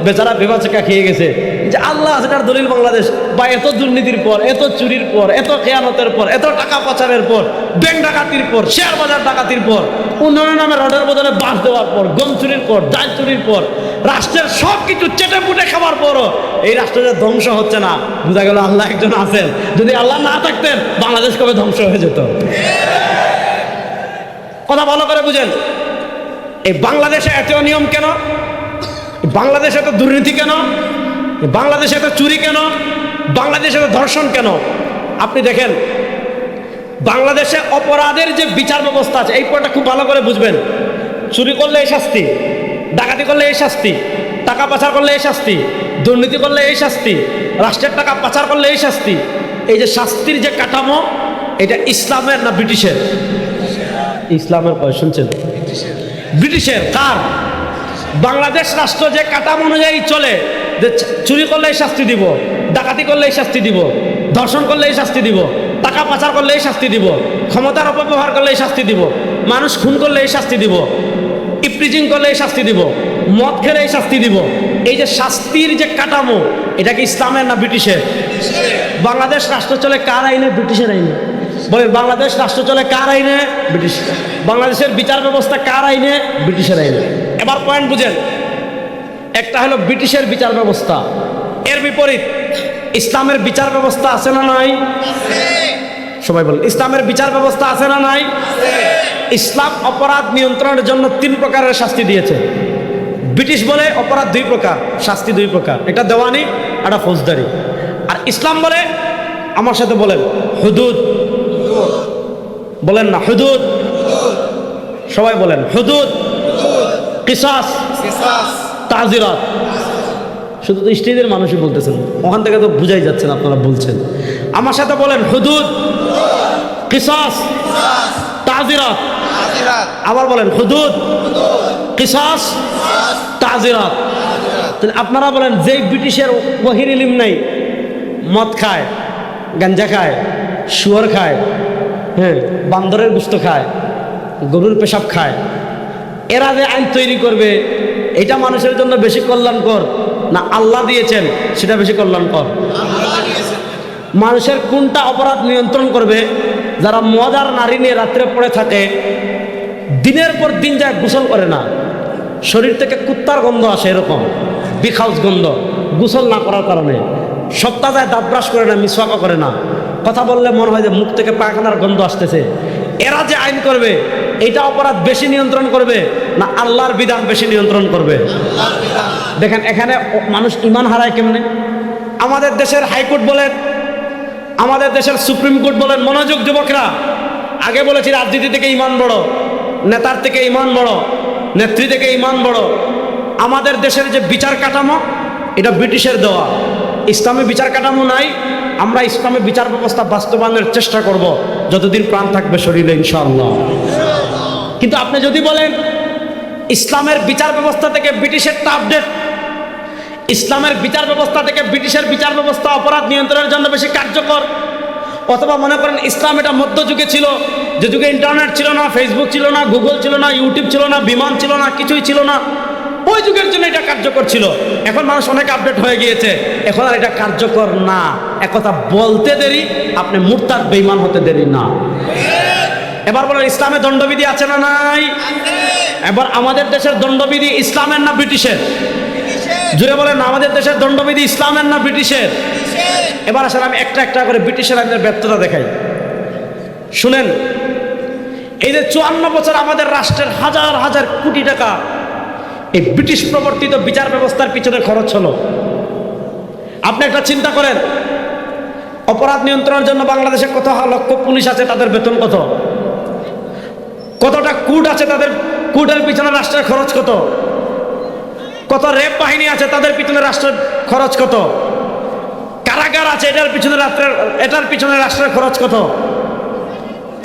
বেচারা বেবাচেকা খেয়ে গেছে যে আল্লাহ আছে তার দলিল বাংলাদেশ। বা এত দুর্নীতির পর, এত চুরির পর, এত খেয়ানতের পর, এত টাকা পাচারের পর, ব্যাংক ডাকাতির পর, শেয়ার বাজার ডাকাতির পর, উন্নয়নের নামে রডের বদলে বাস দেওয়ার পর, গম চুরির পর, ডাল চুরির পর, রাষ্ট্রের সব কিছু চেটে পুটে খাবার পরও এই রাষ্ট্রের ধ্বংস হচ্ছে না। বোঝা গেল আল্লাহ একজন আছেন। যদি আল্লাহ না থাকতেন বাংলাদেশ কবে ধ্বংস হয়ে যেত। কথা ভালো করে বুঝেন। এই বাংলাদেশে এত নিয়ম কেন? বাংলাদেশে এত দুর্নীতি কেন? বাংলাদেশে এত চুরি কেন? বাংলাদেশে এত ধর্ষণ কেন? আপনি দেখেন বাংলাদেশে অপরাধের যে বিচার ব্যবস্থা আছে, এই পয়েন্টটা খুব ভালো করে বুঝবেন। চুরি করলে এই শাস্তি, ডাকাতি করলে এই শাস্তি, টাকা পাচার করলে এই শাস্তি, দুর্নীতি করলে এই শাস্তি, রাষ্ট্রের টাকা পাচার করলে এই শাস্তি। এই যে শাস্তির যে কাঠামো, এটা ইসলামের না ব্রিটিশের? ইসলামের। শুনছেন? ব্রিটিশের। কার? বাংলাদেশ রাষ্ট্র যে কাঠামো অনুযায়ী চলে, যে চুরি করলে এই শাস্তি দিব, ডাকাতি করলে এই শাস্তি দিব, ধর্ষণ করলে এই শাস্তি দিব, টাকা পাচার করলে এই শাস্তি দিব, ক্ষমতার অপব্যবহার করলে এই শাস্তি দিব, মানুষ খুন করলে এই শাস্তি দিব, ইপটিজিং করলে এই শাস্তি দিব, মদ খেলে এই শাস্তি দিব। এই যে শাস্তির যে কাঠামো, এটা কি ইসলামের না ব্রিটিশের? বাংলাদেশ রাষ্ট্র চলে কার আইনে? ব্রিটিশের আইনে। বলেন বাংলাদেশ রাষ্ট্র চলে কার আইনে? ব্রিটিশ। বাংলাদেশের বিচার ব্যবস্থা কার আইনে? ব্রিটিশের আইনে। এবার পয়েন্ট বুঝেন। একটা হলো ব্রিটিশের বিচার ব্যবস্থা, এর বিপরীত ইসলামের বিচার ব্যবস্থা আছে না নাই? সবাই বলেন ইসলামের বিচার ব্যবস্থা আছে না নাই? ইসলাম অপরাধ নিয়ন্ত্রণের জন্য 3 প্রকারের শাস্তি দিয়েছে। ব্রিটিশ বলে অপরাধ 2 প্রকার, শাস্তি 2 প্রকার, এটা দেওয়ানি, এটা ফৌজদারি। আর ইসলাম বলে, আমার সাথে বলেন, হুদুদ। বলেন না হুদুদ। সবাই বলেন হুদুদ, কিসাস, তাজিরাত। শুধু তো স্টেজের মানুষই বলতেছেন, ওখান থেকে তো বুঝাই যাচ্ছেন আপনারা বলছেন। আমার সাথে বলেন হুদুদ, কিসাস, তাজিরাত। আবার বলেন হুদুদ, কিসাস, তাজিরাত। তাহলে আপনারা বলেন, যেই ব্রিটিশের ওয়াহির ইলম নাই, মদ খায়, গাঞ্জা খায়, শুয়োর খায়, হ্যাঁ, বান্দরের গোশত খায়, গরুর পেশাব খায়, এরা যে আইন তৈরি করবে, এটা মানুষের জন্য বেশি কল্যাণকর না আল্লাহ দিয়েছেন সেটা বেশি কল্যাণকর? মানুষের কোনটা অপরাধ নিয়ন্ত্রণ করবে? যারা মদ আর নারী নিয়ে রাত্রে পড়ে থাকে, দিনের পর দিন যায় গোসল করে না, শরীর থেকে কুত্তার গন্ধ আসে, এরকম বিখাউজ গন্ধ, গোসল না করার কারণে। সপ্তাহ যায় দাঁত ব্রাশ করে না, মিসওয়াকও করে না, কথা বললে মনে হয় যে মুখ থেকে পায়খানার গন্ধ আসতেছে। এরা যে আইন করবে, এটা অপরাধ বেশি নিয়ন্ত্রণ করবে না আল্লাহর বিধান বেশি নিয়ন্ত্রণ করবে? দেখেন এখানে মানুষ ইমান হারায় কেমনে। আমাদের দেশের হাইকোর্ট বলেন, আমাদের দেশের সুপ্রিম কোর্ট বলেন, মনোযোগ যুবকরা, আগে বলেছি রাজনীতি থেকে ইমান বড়, নেতার থেকে ইমান বড়, নেত্রী থেকে ইমান বড়। আমাদের দেশের যে বিচার কাঠামো, এটা ব্রিটিশের দেওয়া। ইসলামী বিচার কাঠামো নাই। আমরা ইসলামী বিচার ব্যবস্থা বাস্তবায়নের চেষ্টা করব যতদিন প্রাণ থাকবে শরীরে, ইনশাআল্লাহ। কিন্তু আপনি যদি বলেন ইসলামের বিচার ব্যবস্থা থেকে ব্রিটিশেরটা আপডেট, ইসলামের বিচার ব্যবস্থা থেকে ব্রিটিশের বিচার ব্যবস্থা অপরাধ নিয়ন্ত্রণের জন্য বেশি কার্যকর, অথবা মনে করেন ইসলাম এটা মধ্যযুগে ছিল, যে যুগে ইন্টারনেট ছিল না, ফেসবুক ছিল না, গুগল ছিল না, ইউটিউব ছিল না, বিমান ছিল না, কিছুই ছিল না, ওই যুগের জন্য এটা কার্যকর ছিল। এখন মানুষ অনেক আপডেট হয়ে গিয়েছে, এখন আর এটা কার্যকর না। একথা বলতে দেরি, আপনি মুরতাদ বেঈমান হতে দেরি না। এবার বলেন, ইসলামে দণ্ডবিধি আছে না নাই? এবার আমাদের দেশের দণ্ডবিধি ইসলামের না ব্রিটিশের? জুড়ে বলেন, আমাদের দেশের দণ্ডবিধি ইসলামের না ব্রিটিশের? এবার আসলে আমি একটা একটা করে ব্রিটিশের আইনের ব্যর্থতা দেখাই, শুনেন। এই যে 54 বছর আমাদের রাষ্ট্রের হাজার হাজার কোটি টাকা এই ব্রিটিশ প্রবর্তিত বিচার ব্যবস্থার পিছনে খরচ হলো। আপনি একটা চিন্তা করেন, অপরাধ নিয়ন্ত্রণের জন্য বাংলাদেশে কত লক্ষ পুলিশ আছে, তাদের বেতন কত? কতটা কোর্ট আছে, তাদের কোর্টের পিছনে রাষ্ট্রের খরচ কত? কত র্যাব বাহিনী আছে, তাদের পিছনে রাষ্ট্রের খরচ কত? কারাগার আছে, এটার পিছনে রাষ্ট্রের খরচ কত?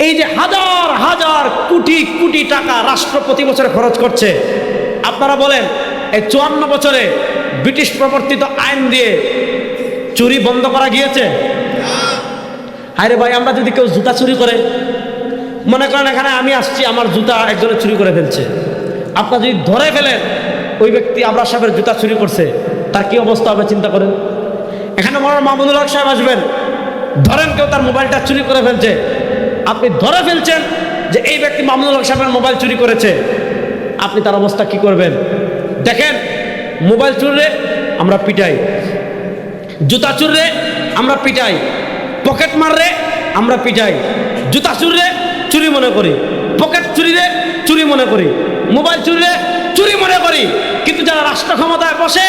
এই যে হাজার হাজার কোটি কোটি টাকা রাষ্ট্র প্রতি বছরে খরচ করছে, আপনারা বলেন এই 54 বছরে ব্রিটিশ প্রবর্তিত আইন দিয়ে চুরি বন্ধ করা গিয়েছে? আরে ভাই, আমরা যদি কেউ জুতা চুরি করে, মনে করেন এখানে আমি আসছি, আমার জুতা একজনে চুরি করে ফেলছে, আপনারা যদি ধরে ফেলেন ওই ব্যক্তি আবরার সাহেবের জুতা চুরি করছে, তার কি অবস্থা হবে চিন্তা করেন। এখানে মনে মাহমুদুল হক সাহেব আসবেন, ধরেন কেউ তার মোবাইলটা চুরি করে ফেলছে, আপনি ধরে ফেলছেন যে এই ব্যক্তি মাহমুদুল হক সাহেবের মোবাইল চুরি করেছে, আপনি তার অবস্থা কি করবেন? দেখেন, মোবাইল চুররে আমরা পিটাই, জুতা চুররে আমরা পিটাই, পকেট মাররে আমরা পিটাই, জুতা চুররে চুরি মনে করি, পকেট চুরিরে চুরি মনে করি, মোবাইল চুরিরে চুরি মনে করি। কিন্তু যারা রাষ্ট্র ক্ষমতায় বসে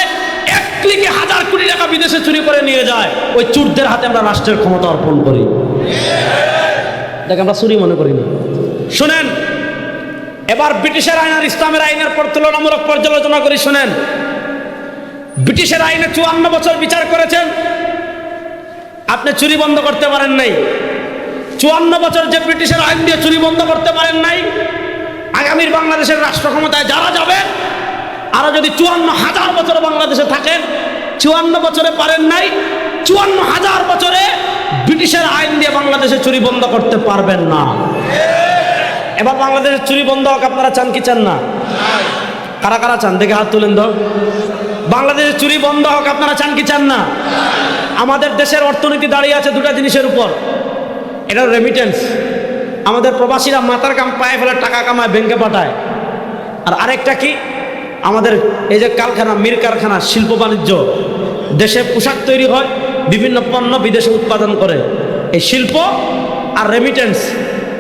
এক ক্লিকে হাজার কোটি টাকা বিদেশে চুরি করে নিয়ে যায়, ওই চোরদের হাতে আমরা রাষ্ট্রের ক্ষমতা অর্পণ করি, দেখে আমরা চুরি মনে করি না। শুনেন, এবার ব্রিটিশের আইন আর ইসলামের আইনের পর তুলনামূলক পর্যালোচনা করি। শুনেন, ব্রিটিশের আইনে 54 বছর বিচার করেছেন, আপনি চুরি বন্ধ করতে পারেন নাই। 54 বছর যে ব্রিটিশের আইন দিয়ে চুরি বন্ধ করতে পারেন নাই, আগামীর বাংলাদেশের রাষ্ট্র ক্ষমতায় যারা যাবে, আর যদি 54,000 বছর বাংলাদেশে থাকেন, 54 বছরে পারেন নাই, 54,000 বছরে ব্রিটিশের আইন দিয়ে বাংলাদেশে চুরি বন্ধ করতে পারবেন না। এবার বাংলাদেশের চুরি বন্ধ হোক, আপনারা চান কি চান না? কারা কারা চান দেখে হাত তুলেন তো। বাংলাদেশের চুরি বন্ধ হোক, আপনারা চান কি চান না? আমাদের দেশের অর্থনীতি দাঁড়িয়ে আছে দুটা জিনিসের উপর, এটা রেমিটেন্স। আমাদের প্রবাসীরা মাথার কাম পায়ে ফেলে টাকা কামায়, ব্যাংকে পাঠায়। আর আরেকটা কি, আমাদের এই যে কারখানা, মিল কারখানা, শিল্প বাণিজ্য, দেশে পোশাক তৈরি হয়, বিভিন্ন পণ্য বিদেশে উৎপাদন করে। এই শিল্প আর রেমিটেন্স,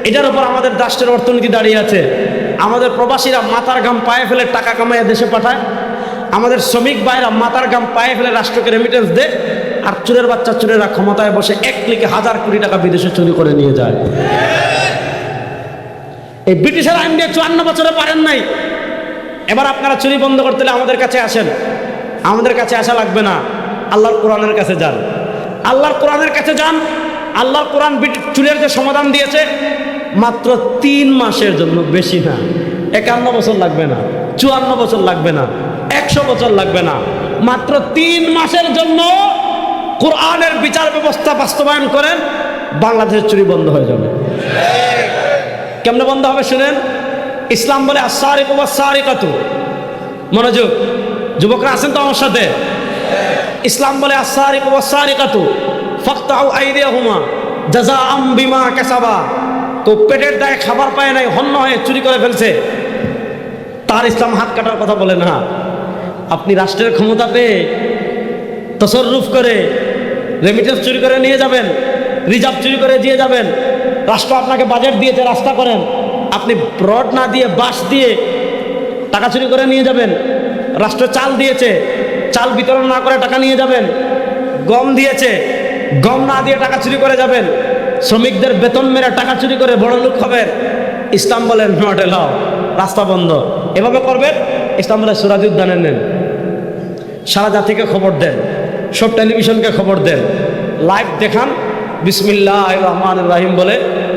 এটার উপর আমাদের রাষ্ট্রের অর্থনীতি দাঁড়িয়ে আছে। আমাদের প্রবাসীরা মাথার ঘাম পায়ে ফেলে টাকা কামায় দেশে পাঠায়, আমাদের শ্রমিক ভাইরা মাথার ঘাম পায়ে ফেলে রাষ্ট্রকে রেমিটেন্স দেয়, আর চোরের বাচ্চা চোরেরা ক্ষমতায় বসে এক ক্লিকে হাজার কোটি টাকা বিদেশে চুরি করে নিয়ে যায়। এই ব্রিটিশের আইন দিয়ে 54 বছরে পারেন নাই। এবার আপনারা চুরি বন্ধ করতে হলে আমাদের কাছে আসেন। আমাদের কাছে আসা লাগবে না, আল্লাহর কোরআনের কাছে যান। আল্লাহর কোরআনের কাছে যান। আল্লাহর কোরআন চুরির যে সমাধান দিয়েছে, মাত্র 3 মাসের জন্য, বেশি না। 51 বছর লাগবে না, 54 বছর লাগবে না, 100 বছর লাগবে না, মাত্র 3 মাসের জন্য কোরআনের বিচার ব্যবস্থা বাস্তবায়ন করেন, বাংলাদেশের চুরি বন্ধ হয়ে যাবে। কেমনে বন্ধ হবে শুনেন। ইসলাম বলে আস-সারিকু ওয়াস-সারিকাতু, মনোযোগ যুবকরা আছেন তো আমার সাথে। ইসলাম বলে আস-সারিকু ওয়াস-সারিকাতু ফাকতাউ আইদিয়াহুমা জাযাআম বিমা কাসাবা। তো পেটের দায়ে খাবার পায় নাই, হন্য হয়ে চুরি করে ফেলছে, তার ইসলাম হাত কাটার কথা বলে না। আপনি রাষ্ট্রের ক্ষমতা পেয়ে তসররুফ করে রেমিটেন্স চুরি করে নিয়ে যাবেন, রিজার্ভ চুরি করে দিয়ে যাবেন, রাষ্ট্র আপনাকে বাজেট দিয়েছে রাস্তা করেন, আপনি রড না দিয়ে বাঁশ দিয়ে টাকা চুরি করে নিয়ে যাবেন। রাষ্ট্র চাল দিয়েছে, চাল বিতরণ না করে টাকা নিয়ে যাবেন। গম দিয়েছে, গম না দিয়ে টাকা চুরি করে যাবেন। শ্রমিকদের বেতন মেরে টাকা চুরি করে বড় লোক হবেন। ইসলাম বলেন নট এলাও, রাস্তা বন্ধ। এভাবে করবেন। ইসলাম বলে সুরাজি উদ্যানে নেন, সারা জাতিকে খবর দেন, সব টেলিভিশনকে খবর দেন, লাইভ দেখান, বিসমিল্লাহির রহমানির রহিম বলে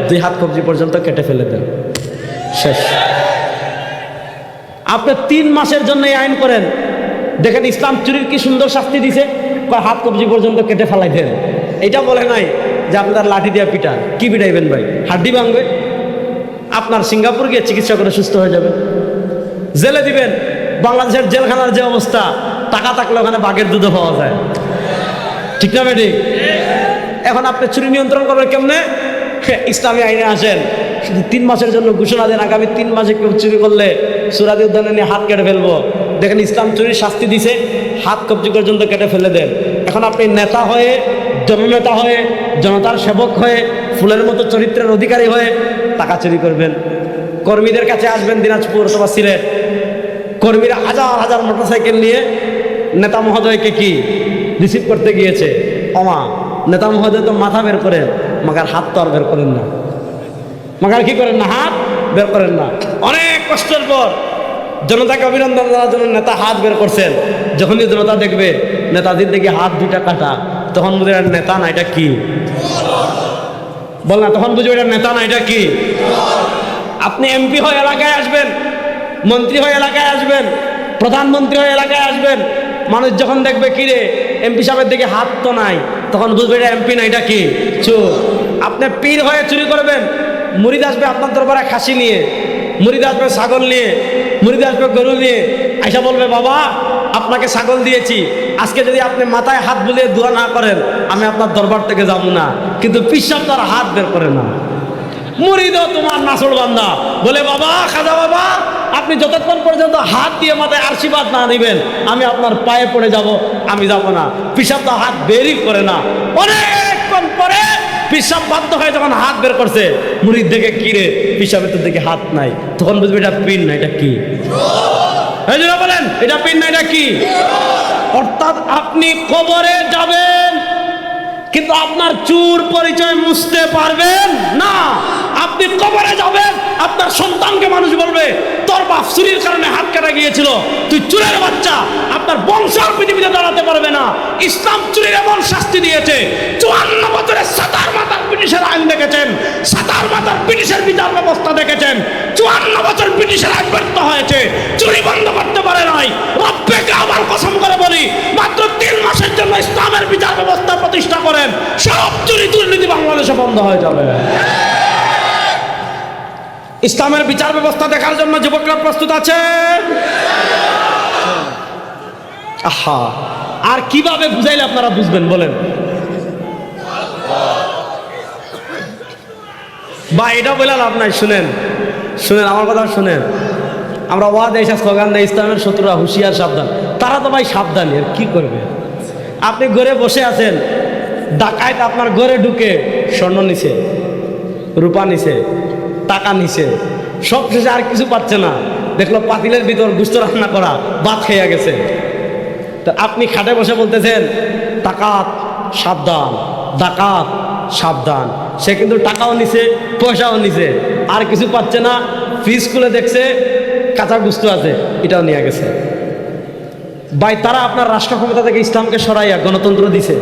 2 হাত কবজি পর্যন্ত কেটে ফেলে দেন, শেষ। আপনি 3 মাসের জন্য এই আইন করেন, দেখেন ইসলাম চুরির কি সুন্দর শাস্তি দিছে। হাত কবজি পর্যন্ত কেটে ফেলাই দেন। এটা বলে নাই যে আপনার লাঠি দিয়ে পিটা, কি পিটাইবেন ভাই? হাড্ডি ভাঙবে। আপনার সিঙ্গাপুর গিয়ে চিকিৎসা করে সুস্থ হয়ে যাবে। জেলে দিবেন, বাংলাদেশের জেলখানার যে অবস্থা, টাকা থাকলে ওখানে বাঘের দুধও পাওয়া যায়, ঠিক না বেঠিক? এখন আপনি চুরি নিয়ন্ত্রণ করবেন কেমনে? ইসলামী আইনে আসেন, শুধু 3 মাসের জন্য ঘোষণা দেন, আগামী 3 মাসে কেউ চুরি করলে সুরাদি উদ্যানে নিয়ে হাত কেটে ফেলবো। দেখেন ইসলাম চুরির শাস্তি দিছে, হাত কবজি পর্যন্ত কেটে ফেলে দেন। এখন আপনি নেতা হয়ে, জননেতা হয়ে, জনতার সেবক হয়ে, ফুলের মতো চরিত্রের অধিকারী হয়ে টাকা চুরি করবেন। কর্মীদের কাছে আসবেন দিনাজপুর অথবা সিলেট, কর্মীরা হাজার হাজার মোটরসাইকেল নিয়ে নেতা মহোদয়কে কি রিসিভ করতে গিয়েছে। অমা নেতা মহোদয় তো মাথা বের করেন, মাগার হাত তো আর বের করেন না, মাগার কি করেন না, হাত বের করেন না। অনেক কষ্টের পর জনতাকে অভিনন্দন দেওয়ার জন্য নেতা হাত বের করছেন। যখনই জনতা দেখবে নেতাজির দিকে হাত 2টা কাটা, তখন বুঝে এটা নেতা না, এটা কি বল না, তখন বুঝবে এটা নেতা না, এটা কি। আপনি এমপি হয়ে এলাকায় আসবেন, মন্ত্রী হয়ে এলাকায় আসবেন, প্রধানমন্ত্রী হয়ে এলাকায় আসবেন, মানুষ যখন দেখবে কিরে এমপি সাহেবের দিকে হাত তো নাই, তখন বুঝবে এটা এমপি না, এটা কি চোর। আপনি পীর হয়ে চুরি করবেন, মুরিদ আসবে আপনার দরবারে খাসি নিয়ে, মুরিদ আসবে ছাগল নিয়ে, মুরিদ আসবে গরু নিয়ে, আইসা বলবে বাবা আপনাকে ছাগল দিয়েছি, আজকে যদি আপনি মাথায় হাত বুলিয়ে দোয়া না করেন আমি আপনার দরবার থেকে যাব না। কিন্তু পীর সাহেব তার হাত বের করে না। মুরিদও তোমার নাসর বান্দা, বলে বাবা খাজা বাবা আপনি যতক্ষণ পর্যন্ত হাত দিয়ে মাথায় আশীর্বাদ না দিবেন আমি আপনার পায়ে পড়ে যাব, আমি যাব না। পীর সাহেব তো হাত বেরই করে না। অনেকক্ষণ পরে পীর সাহেব বাধ্য হয়ে যখন হাত বের করছে, মুরিদ দেখে কিরে পীর সাহেবের তো দেখে হাত নাই, তখন বুঝবে এটা পীর না, এটা কি। এই জন্য বলেন এটা পীর না, এটা কি। অর্থাৎ আপনি কবরে যাবেন কিন্তু আপনার চুর পরিচয় মুছতে পারবেন না। আপনি কবরে যাবেন, আপনার সন্তানকে মানুষ বলবে তোর বাপ চুরির কারণে হাত কাটা গিয়েছিল, তুই চুরের বাচ্চা, আপনার বংশ আর পৃথিবীতে দাঁড়াতে পারবে না। ইসলাম চুরির এমন শাস্তি দিয়েছে, 54 বছরে 7 মাতার ব্রিটিশের আইন দেখেছেন, 7 মাতার ব্রিটিশের বিচার ব্যবস্থা দেখেছেন, 54 বছর ব্রিটিশের আইন ব্যর্থ হয়েছে, চুরি বন্ধ করতে পারে নাই। রব্বেকে আবার কসম করে বলি, মাত্র 3 মাসের জন্য ইসলামের বিচার ব্যবস্থা প্রতিষ্ঠা করেন, সব চুরি দুর্নীতি বাংলাদেশে বন্ধ হয়ে যাবে। ইসলামের বিচার ব্যবস্থা দেখার জন্য যুবকরা প্রস্তুত আছে? আহা, আর কিভাবে বুঝাইলে আপনারা বুঝবেন বলেন? বা এটা বলে লাভ নাই। শুনেন শুনেন আমার কথা শুনেন। আমরা ওয়াদ এসে স্লোগান দেয় ইসলামের শত্রুরা হুঁশিয়ার সাবধান, তারা তো ভাই সাবধানী, আর কি করবে। আপনি ঘরে বসে আছেন, ডাকাত আপনার ঘরে ঢুকে স্বর্ণ নিছে, রূপা নিছে, টাকা নিছে, সব শেষে আর কিছু পাচ্ছে না, দেখলো পাতিলের ভিতর গুস্ত রান্না করা ভাত খেয়ে গেছে। তা আপনি খাটে বসে বলতেছেন ডাকাত সাবধান, ডাকাত সাবধান। সে কিন্তু টাকাও নিছে, পয়সাও নিছে, আর কিছু পাচ্ছে না। ফ্রিজ খুলে দেখছে কাঁচা গুস্ত আছে, এটাও নিয়ে গেছে। ভাই তারা আপনার রাষ্ট্র ক্ষমতা থেকে ইসলামকে সরাইয়া গণতন্ত্র দিছে,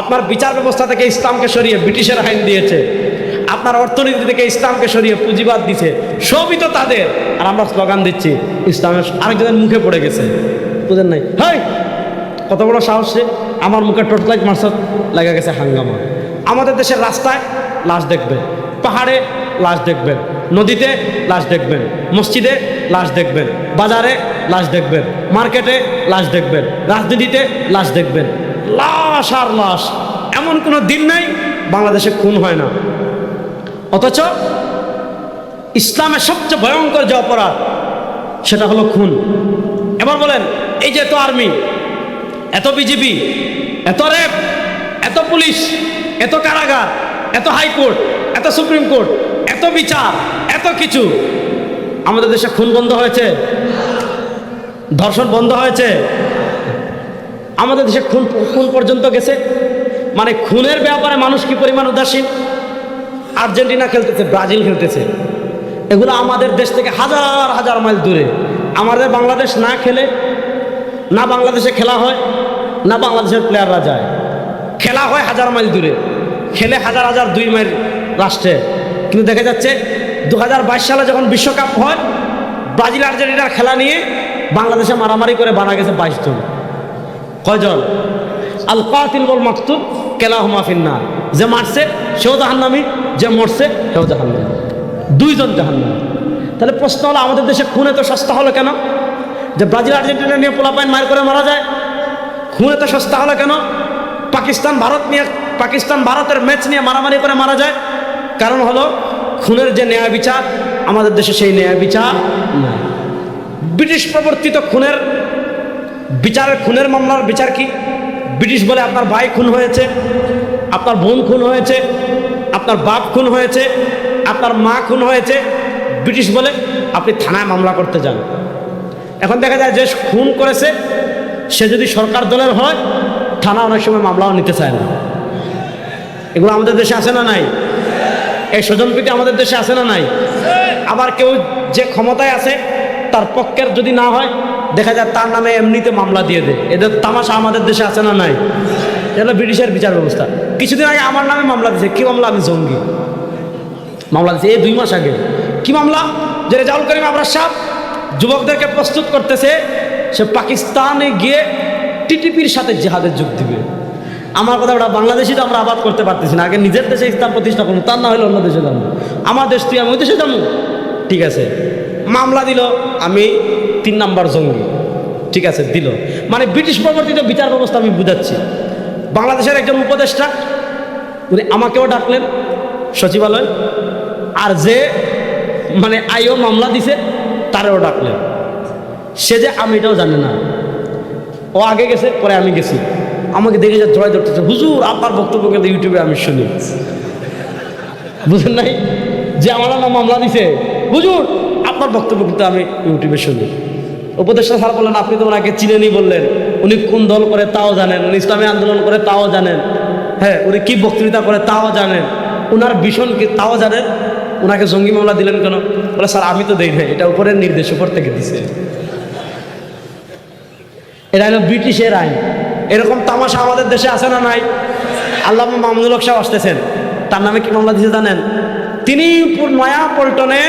আপনার বিচার ব্যবস্থা থেকে ইসলামকে সরিয়ে ব্রিটিশের আইন দিয়েছে, আপনার অর্থনীতি থেকে ইসলামকে সরিয়ে পুঁজিবাদ দিছে, সবই তো তাদের। আর আমরা স্লোগান দিচ্ছি ইসলামের, আরেকজনের মুখে পড়ে গেছে, বুঝেন নাই? হাই কত বড় সাহসে আমার মুখে টর্চলাইট মার্শাল লাগা গেছে হাঙ্গামা। আমাদের দেশের রাস্তায় লাশ দেখবেন, পাহাড়ে লাশ দেখবেন, নদীতে লাশ দেখবেন, মসজিদে লাশ দেখবেন, বাজারে লাশ দেখবেন, মার্কেটে লাশ দেখবেন, রাজনীতিতে লাশ দেখবেন, লাশ আর লাশ। এমন কোনো দিন নাই বাংলাদেশে খুন হয় না। অথচ ইসলামের সবচেয়ে ভয়ঙ্কর যে অপরাধ সেটা হলো খুন। এবার বলেন এই যে এত আর্মি, এত বিজিবি, এত র্যাব, এত পুলিশ, এত কারাগার, এত হাইকোর্ট, এত সুপ্রিম কোর্ট, এত বিচার, এত কিছু, আমাদের দেশে খুন বন্ধ হয়েছে? ধর্ষণ বন্ধ হয়েছে? আমাদের দেশে খুন পর্যন্ত গেছে। মানে খুনের ব্যাপারে মানুষ কি পরিমাণ উদাসীন। আর্জেন্টিনা খেলতেছে, ব্রাজিল খেলতেছে, এগুলো আমাদের দেশ থেকে হাজার হাজার মাইল দূরে। আমাদের বাংলাদেশ না খেলে, না বাংলাদেশে খেলা হয়, না বাংলাদেশের প্লেয়াররা যায়, খেলা হয় হাজার মাইল দূরে, খেলে হাজার হাজার 2 মাইল রাষ্ট্রে। কিন্তু দেখা যাচ্ছে 2022 সালে যখন বিশ্বকাপ হয়, ব্রাজিল আর্জেন্টিনার খেলা নিয়ে বাংলাদেশে মারামারি করে বানা গেছে 22 জন। কয়জন? আল কাতিল ওয়াল মাকতুল কিলাহুমা ফিন্নার। যে মারছে সেও জাহান্নামী, যে মরছে সেও জাহান্নামী, 2 জন জাহান্নামী। তাহলে প্রশ্ন হলো আমাদের দেশে খুন এত সস্তা হলো কেন? যে ব্রাজিল আর্জেন্টিনা নিয়ে পোলাপাইন মার করে মারা যায়? খুন এত সস্তা হলো কেন? পাকিস্তান ভারতের ম্যাচ নিয়ে মারামারি করে মারা যায়, কারণ হলো খুনের যে ন্যায় বিচার আমাদের দেশে সেই ন্যায় বিচার নাই। ব্রিটিশ প্রবর্তিত খুনের মামলার বিচার কি? ব্রিটিশ বলে আপনার ভাই খুন হয়েছে, আপনার বোন খুন হয়েছে, আপনার বাপ খুন হয়েছে, আপনার মা খুন হয়েছে, ব্রিটিশ বলে আপনি থানায় মামলা করতে যান। এখন দেখা যায় যে খুন করেছে সে যদি সরকার দলের হয়, থানা অনেক সময় মামলাও নিতে চায় না। এগুলো আমাদের দেশে আছে না নাই? এই স্বজনপ্রীতি আমাদের দেশে আছে না নাই? আবার কেউ যে ক্ষমতায় আছে তার পক্ষের যদি না হয়, দেখা যায় তার নামে এমনিতে মামলা দিয়ে দেয়। এদের তামাশা আমাদের দেশে আছে না নাই? এটা ব্রিটিশের বিচার ব্যবস্থা। কিছুদিন আগে আমার নামে মামলা দিয়েছে। কি মামলা? আমি জঙ্গি মামলা দিয়েছে, এই 2 মাস আগে। কি মামলা? যে রেজাউল করিম আবরার সাহেব যুবকদেরকে প্রস্তুত করতেছে, সে পাকিস্তানে গিয়ে টিটিপির সাথে জিহাদের যোগ দিবে। আমার কথা, ওটা বাংলাদেশি তো আমরা আবাদ করতে পারতেছি না। আগে নিজের দেশে ইসলাম প্রতিষ্ঠা করবো, তার না হলে অন্য দেশে যাবো। আমার দেশ তুই আমি ওই দেশে যাবো, ঠিক আছে। মামলা দিল, আমি 3 নাম্বার জঙ্গি, ঠিক আছে, দিল। মানে ব্রিটিশ প্রবর্তিত বিচার ব্যবস্থা আমি বুঝাচ্ছি। বাংলাদেশের একজন উপদেষ্টা উনি আমাকেও ডাকলেন সচিবালয়, আর যে মানে আইও মামলা দিছে তারেও ডাকলেন। সে যে আমি এটাও জানে না, ও আগে গেছে, পরে আমি গেছি। আমাকে দেখে যে জয় ধরতেছে, হুজুর আপনার বক্তব্য কিন্তু ইউটিউবে আমি শুনি। বুঝেন নাই যে আমার নাম মামলা দিছে, হুজুর আপনার বক্তব্য কিন্তু আমি ইউটিউবে শুনি। উপদেষ্টা স্যার বললেন আপনি তো ওনাকে চিনেনি, বললেন উনি কোন দল করে তাও জানেন, উনি ইসলামী আন্দোলন করে তাও জানেন, হ্যাঁ উনি কি বক্তৃতা করে তাও জানেন, ওনার ভীষণ কি তাও জানেন, ওনাকে জঙ্গি মামলা দিলেন কেন? বলে স্যার আমি তো দেই নাই, এটা উপরের নির্দেশ, উপর থেকে দিছে। এটা হলো ব্রিটিশের আইন। এরকম তামাশা আমাদের দেশে আছে না নাই? আল্লামা মামুনুল হক সাহেব আসতেছেন, তার নামে কি মামলা দিয়েছে জানেন? তিনি নয়া পল্টনে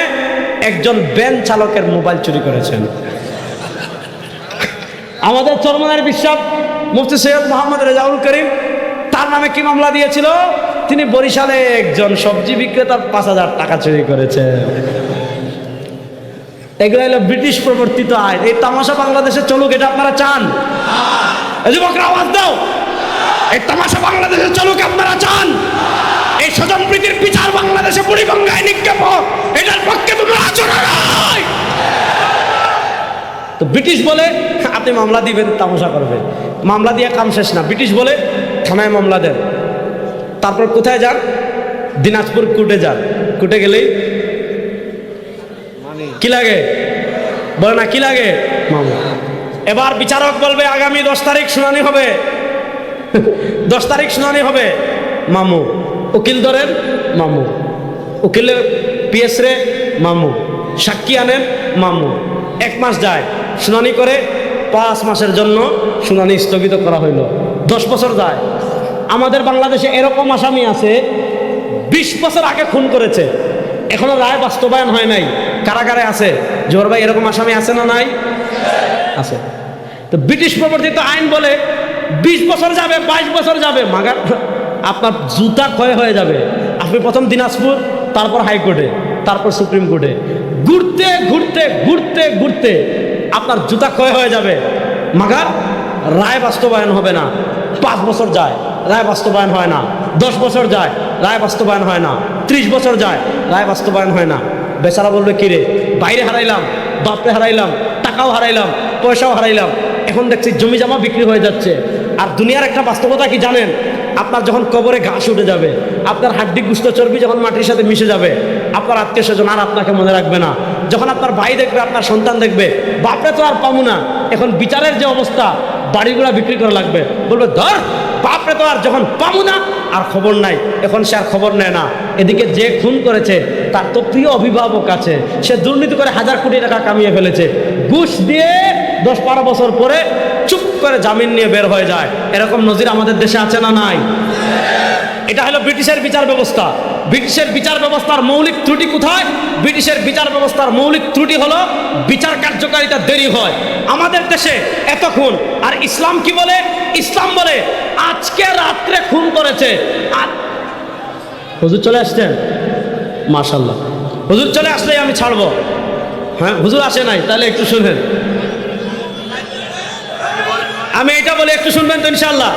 একজন ভ্যান চালকের মোবাইল চুরি করেছেন। আমাদের চরমনায়ের বিশ্বাস মুফতি সৈয়দ মোহাম্মদ রেজাউল করিম, তার নামে কি মামলা দিয়েছিল? তিনি বরিশালে একজন সবজি বিক্রেতার 5,000 টাকা চুরি করেছে। এগুলো হলো ব্রিটিশ প্রবর্তিত আইন। এই তামাশা বাংলাদেশে চলুক, এটা আপনারা চান? যুবকরা আওয়াজ দাও, এই তামাশা বাংলাদেশে চলুক আপনারা চান? এই স্বজনপ্রীতির বিচার বাংলাদেশে বুড়িগঙ্গায় নিক্ষেপ হোক, এটার পক্ষে তোমরা আছো না? তো ব্রিটিশ বলে আপনি মামলা দিবেন, তামাশা করবে, মামলা দিয়ে কাম শেষ না। ব্রিটিশ বলে থানায় মামলা দেন, তারপর কোথায় যান? দিনাজপুর কোর্টে যান। কোর্টে গেলেই কি লাগে? বলে না কি লাগে? মামলা। এবার বিচারক বলবে আগামী 10 তারিখ শুনানি হবে, 10 তারিখ শুনানি হবে। মামু উকিল ধরেন, মামু উকিলের পিএস রে, মামু সাক্ষী আনেন, মামু। 1 মাস যায়, শুনানি করে 5 মাসের জন্য শুনানি স্থগিত করা হইল। 10 বছর যায়। আমাদের বাংলাদেশে এরকম আসামি আছে 20 বছর আগে খুন করেছে, এখনো রায় বাস্তবায়ন হয় নাই, কারাগারে আছে। জোহর ভাই এরকম আসামি আছে না নাই? আছে। তো ব্রিটিশ প্রবর্তিত আইন বলে 20 বছর যাবে, 22 বছর যাবে, মাগার আপনার জুতা ক্ষয় হয়ে যাবে। আপনি প্রথম দিনাজপুর, তারপর হাইকোর্টে, তারপর সুপ্রিম কোর্টে ঘুরতে ঘুরতে ঘুরতে ঘুরতে আপনার জুতা ক্ষয় হয়ে যাবে, মাগার রায় বাস্তবায়ন হবে না। 5 বছর যায়, রায় বাস্তবায়ন হয় না। 10 বছর যায়, রায় বাস্তবায়ন হয় না। 30 বছর যায়, রায় বাস্তবায়ন হয় না। বেচারা বলবে কিরে, বাইরে হারাইলাম, বাপরে হারাইলাম, টাকাও হারাইলাম, পয়সাও হারাইলাম, এখন দেখছি জমি জমা বিক্রি হয়ে যাচ্ছে। আর দুনিয়ার একটা বাস্তবতা কি জানেন? আপনার যখন কবরে ঘাস উঠে যাবে, আপনার হাড্ডি গুস্ত চর্বি যখন মাটির সাথে মিশে যাবে, আপনার আত্মীয় স্বজন আর আপনাকে মনে রাখবে না। যখন আপনার ভাই দেখবে, আপনার সন্তান দেখবে, বাপরে তো আর পাবো না, এখন বিচারের যে অবস্থা, বাড়িগুলা বিক্রি করা লাগবে, বলবে ধর বাপরে তো আর যখন পাবো না, আর খবর নাই, এখন সে আর খবর নেয় না। এদিকে যে খুন করেছে তার তো প্রিয় অভিভাবক আছে, সে দুর্নীতি করে 1000 কোটি টাকা কামিয়ে ফেলেছে, ঘুষ দিয়ে 10-12 বছর পরে চুপ করে জামিন নিয়ে বের হয়ে যায়। এরকম নজির আমাদের দেশে আছে না নাই? এটা হলো ব্রিটিশের বিচার ব্যবস্থা। ব্রিটিশের বিচার ব্যবস্থার মৌলিক ত্রুটি কোথায়? ব্রিটিশের বিচার ব্যবস্থার মৌলিক ত্রুটি হলো বিচার কার্যকারিতা দেরি হয়। আমাদের দেশে এত খুন, আর ইসলাম কি বলে? ইসলাম বলে আজকে রাত্রে খুন করেছে। হুজুর চলে আসছেন? মাশাআল্লাহ, হুজুর চলে আসলেই আমি ছাড়বো। হ্যাঁ, হুজুর আসে নাই, তাহলে একটু শুনেন। আমি এটা বলে একটু শুনবেন তো ইনশাআল্লাহ।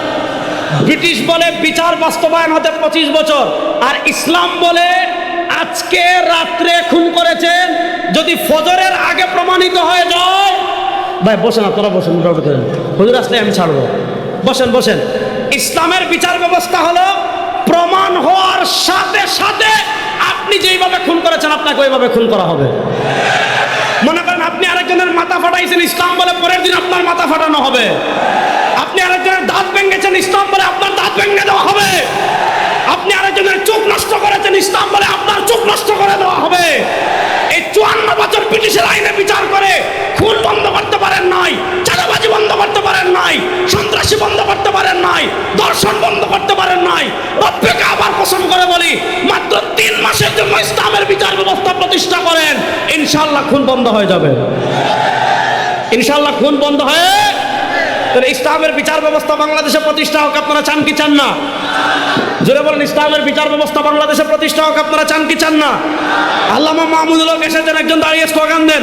ব্রিটিশ বলে বিচার বাস্তবায়ন হতে 25 বছর, আর ইসলাম বলে আজকে রাত্রে খুন করেছেন, যদি ফজরের আগে প্রমাণিত হয়ে যায়, ভাই বসেন, আপনারা বসেন, হুজুর আসলে আমি ছাড়বো, বসেন বসেন। ইসলামের বিচার ব্যবস্থা হলো প্রমাণ হওয়ার সাথে সাথে আপনি যেইভাবে খুন করেছেন আপনাকে ওইভাবে খুন করা হবে। মনে করেন আপনি আরেকজনের মাথা ফাটাইছেন, ইসলাম বলে পরের দিন আপনার মাথা ফাটানো হবে। আপনি আরেকজনের দাঁত ভেঙেছেন, ইসলাম বলে আপনার দাঁত ভেঙে দেওয়া হবে। আপনি আরেকজনের চোখ নষ্ট করেছেন, ইসলাম বলে আপনার চোখ নষ্ট করে দেওয়া হবে। এই 54 বছর ব্রিটিশের আইনে বিচার করে খুন বন্ধ করতে পারেন নাই, চাঁদাবাজি বন্ধ করতে পারেন নাই, সন্ত্রাসী বন্ধ করতে পারেন নাই, দর্শন বন্ধ করতে পারেন নাই। রব্বকে আবার কসম করে বলি, মাত্র 3 মাসের জন্য ইসলামের বিচার ব্যবস্থা প্রতিষ্ঠা করেন, ইনশাআল্লাহ খুন বন্ধ হয়ে যাবে। ইনশাআল্লাহ খুন বন্ধ হয়ে ইসলামের বিচার ব্যবস্থা বাংলাদেশে প্রতিষ্ঠা হোক। আপনারা চান কি চান না? জোরে বলেন, ইসলামের বিচার ব্যবস্থা বাংলাদেশে প্রতিষ্ঠা হোক। আপনারা চান কি চান না? আল্লামা মাহমুদুল হক এসেছেন, একজন দাঁড়িয়ে স্লোগান দেন।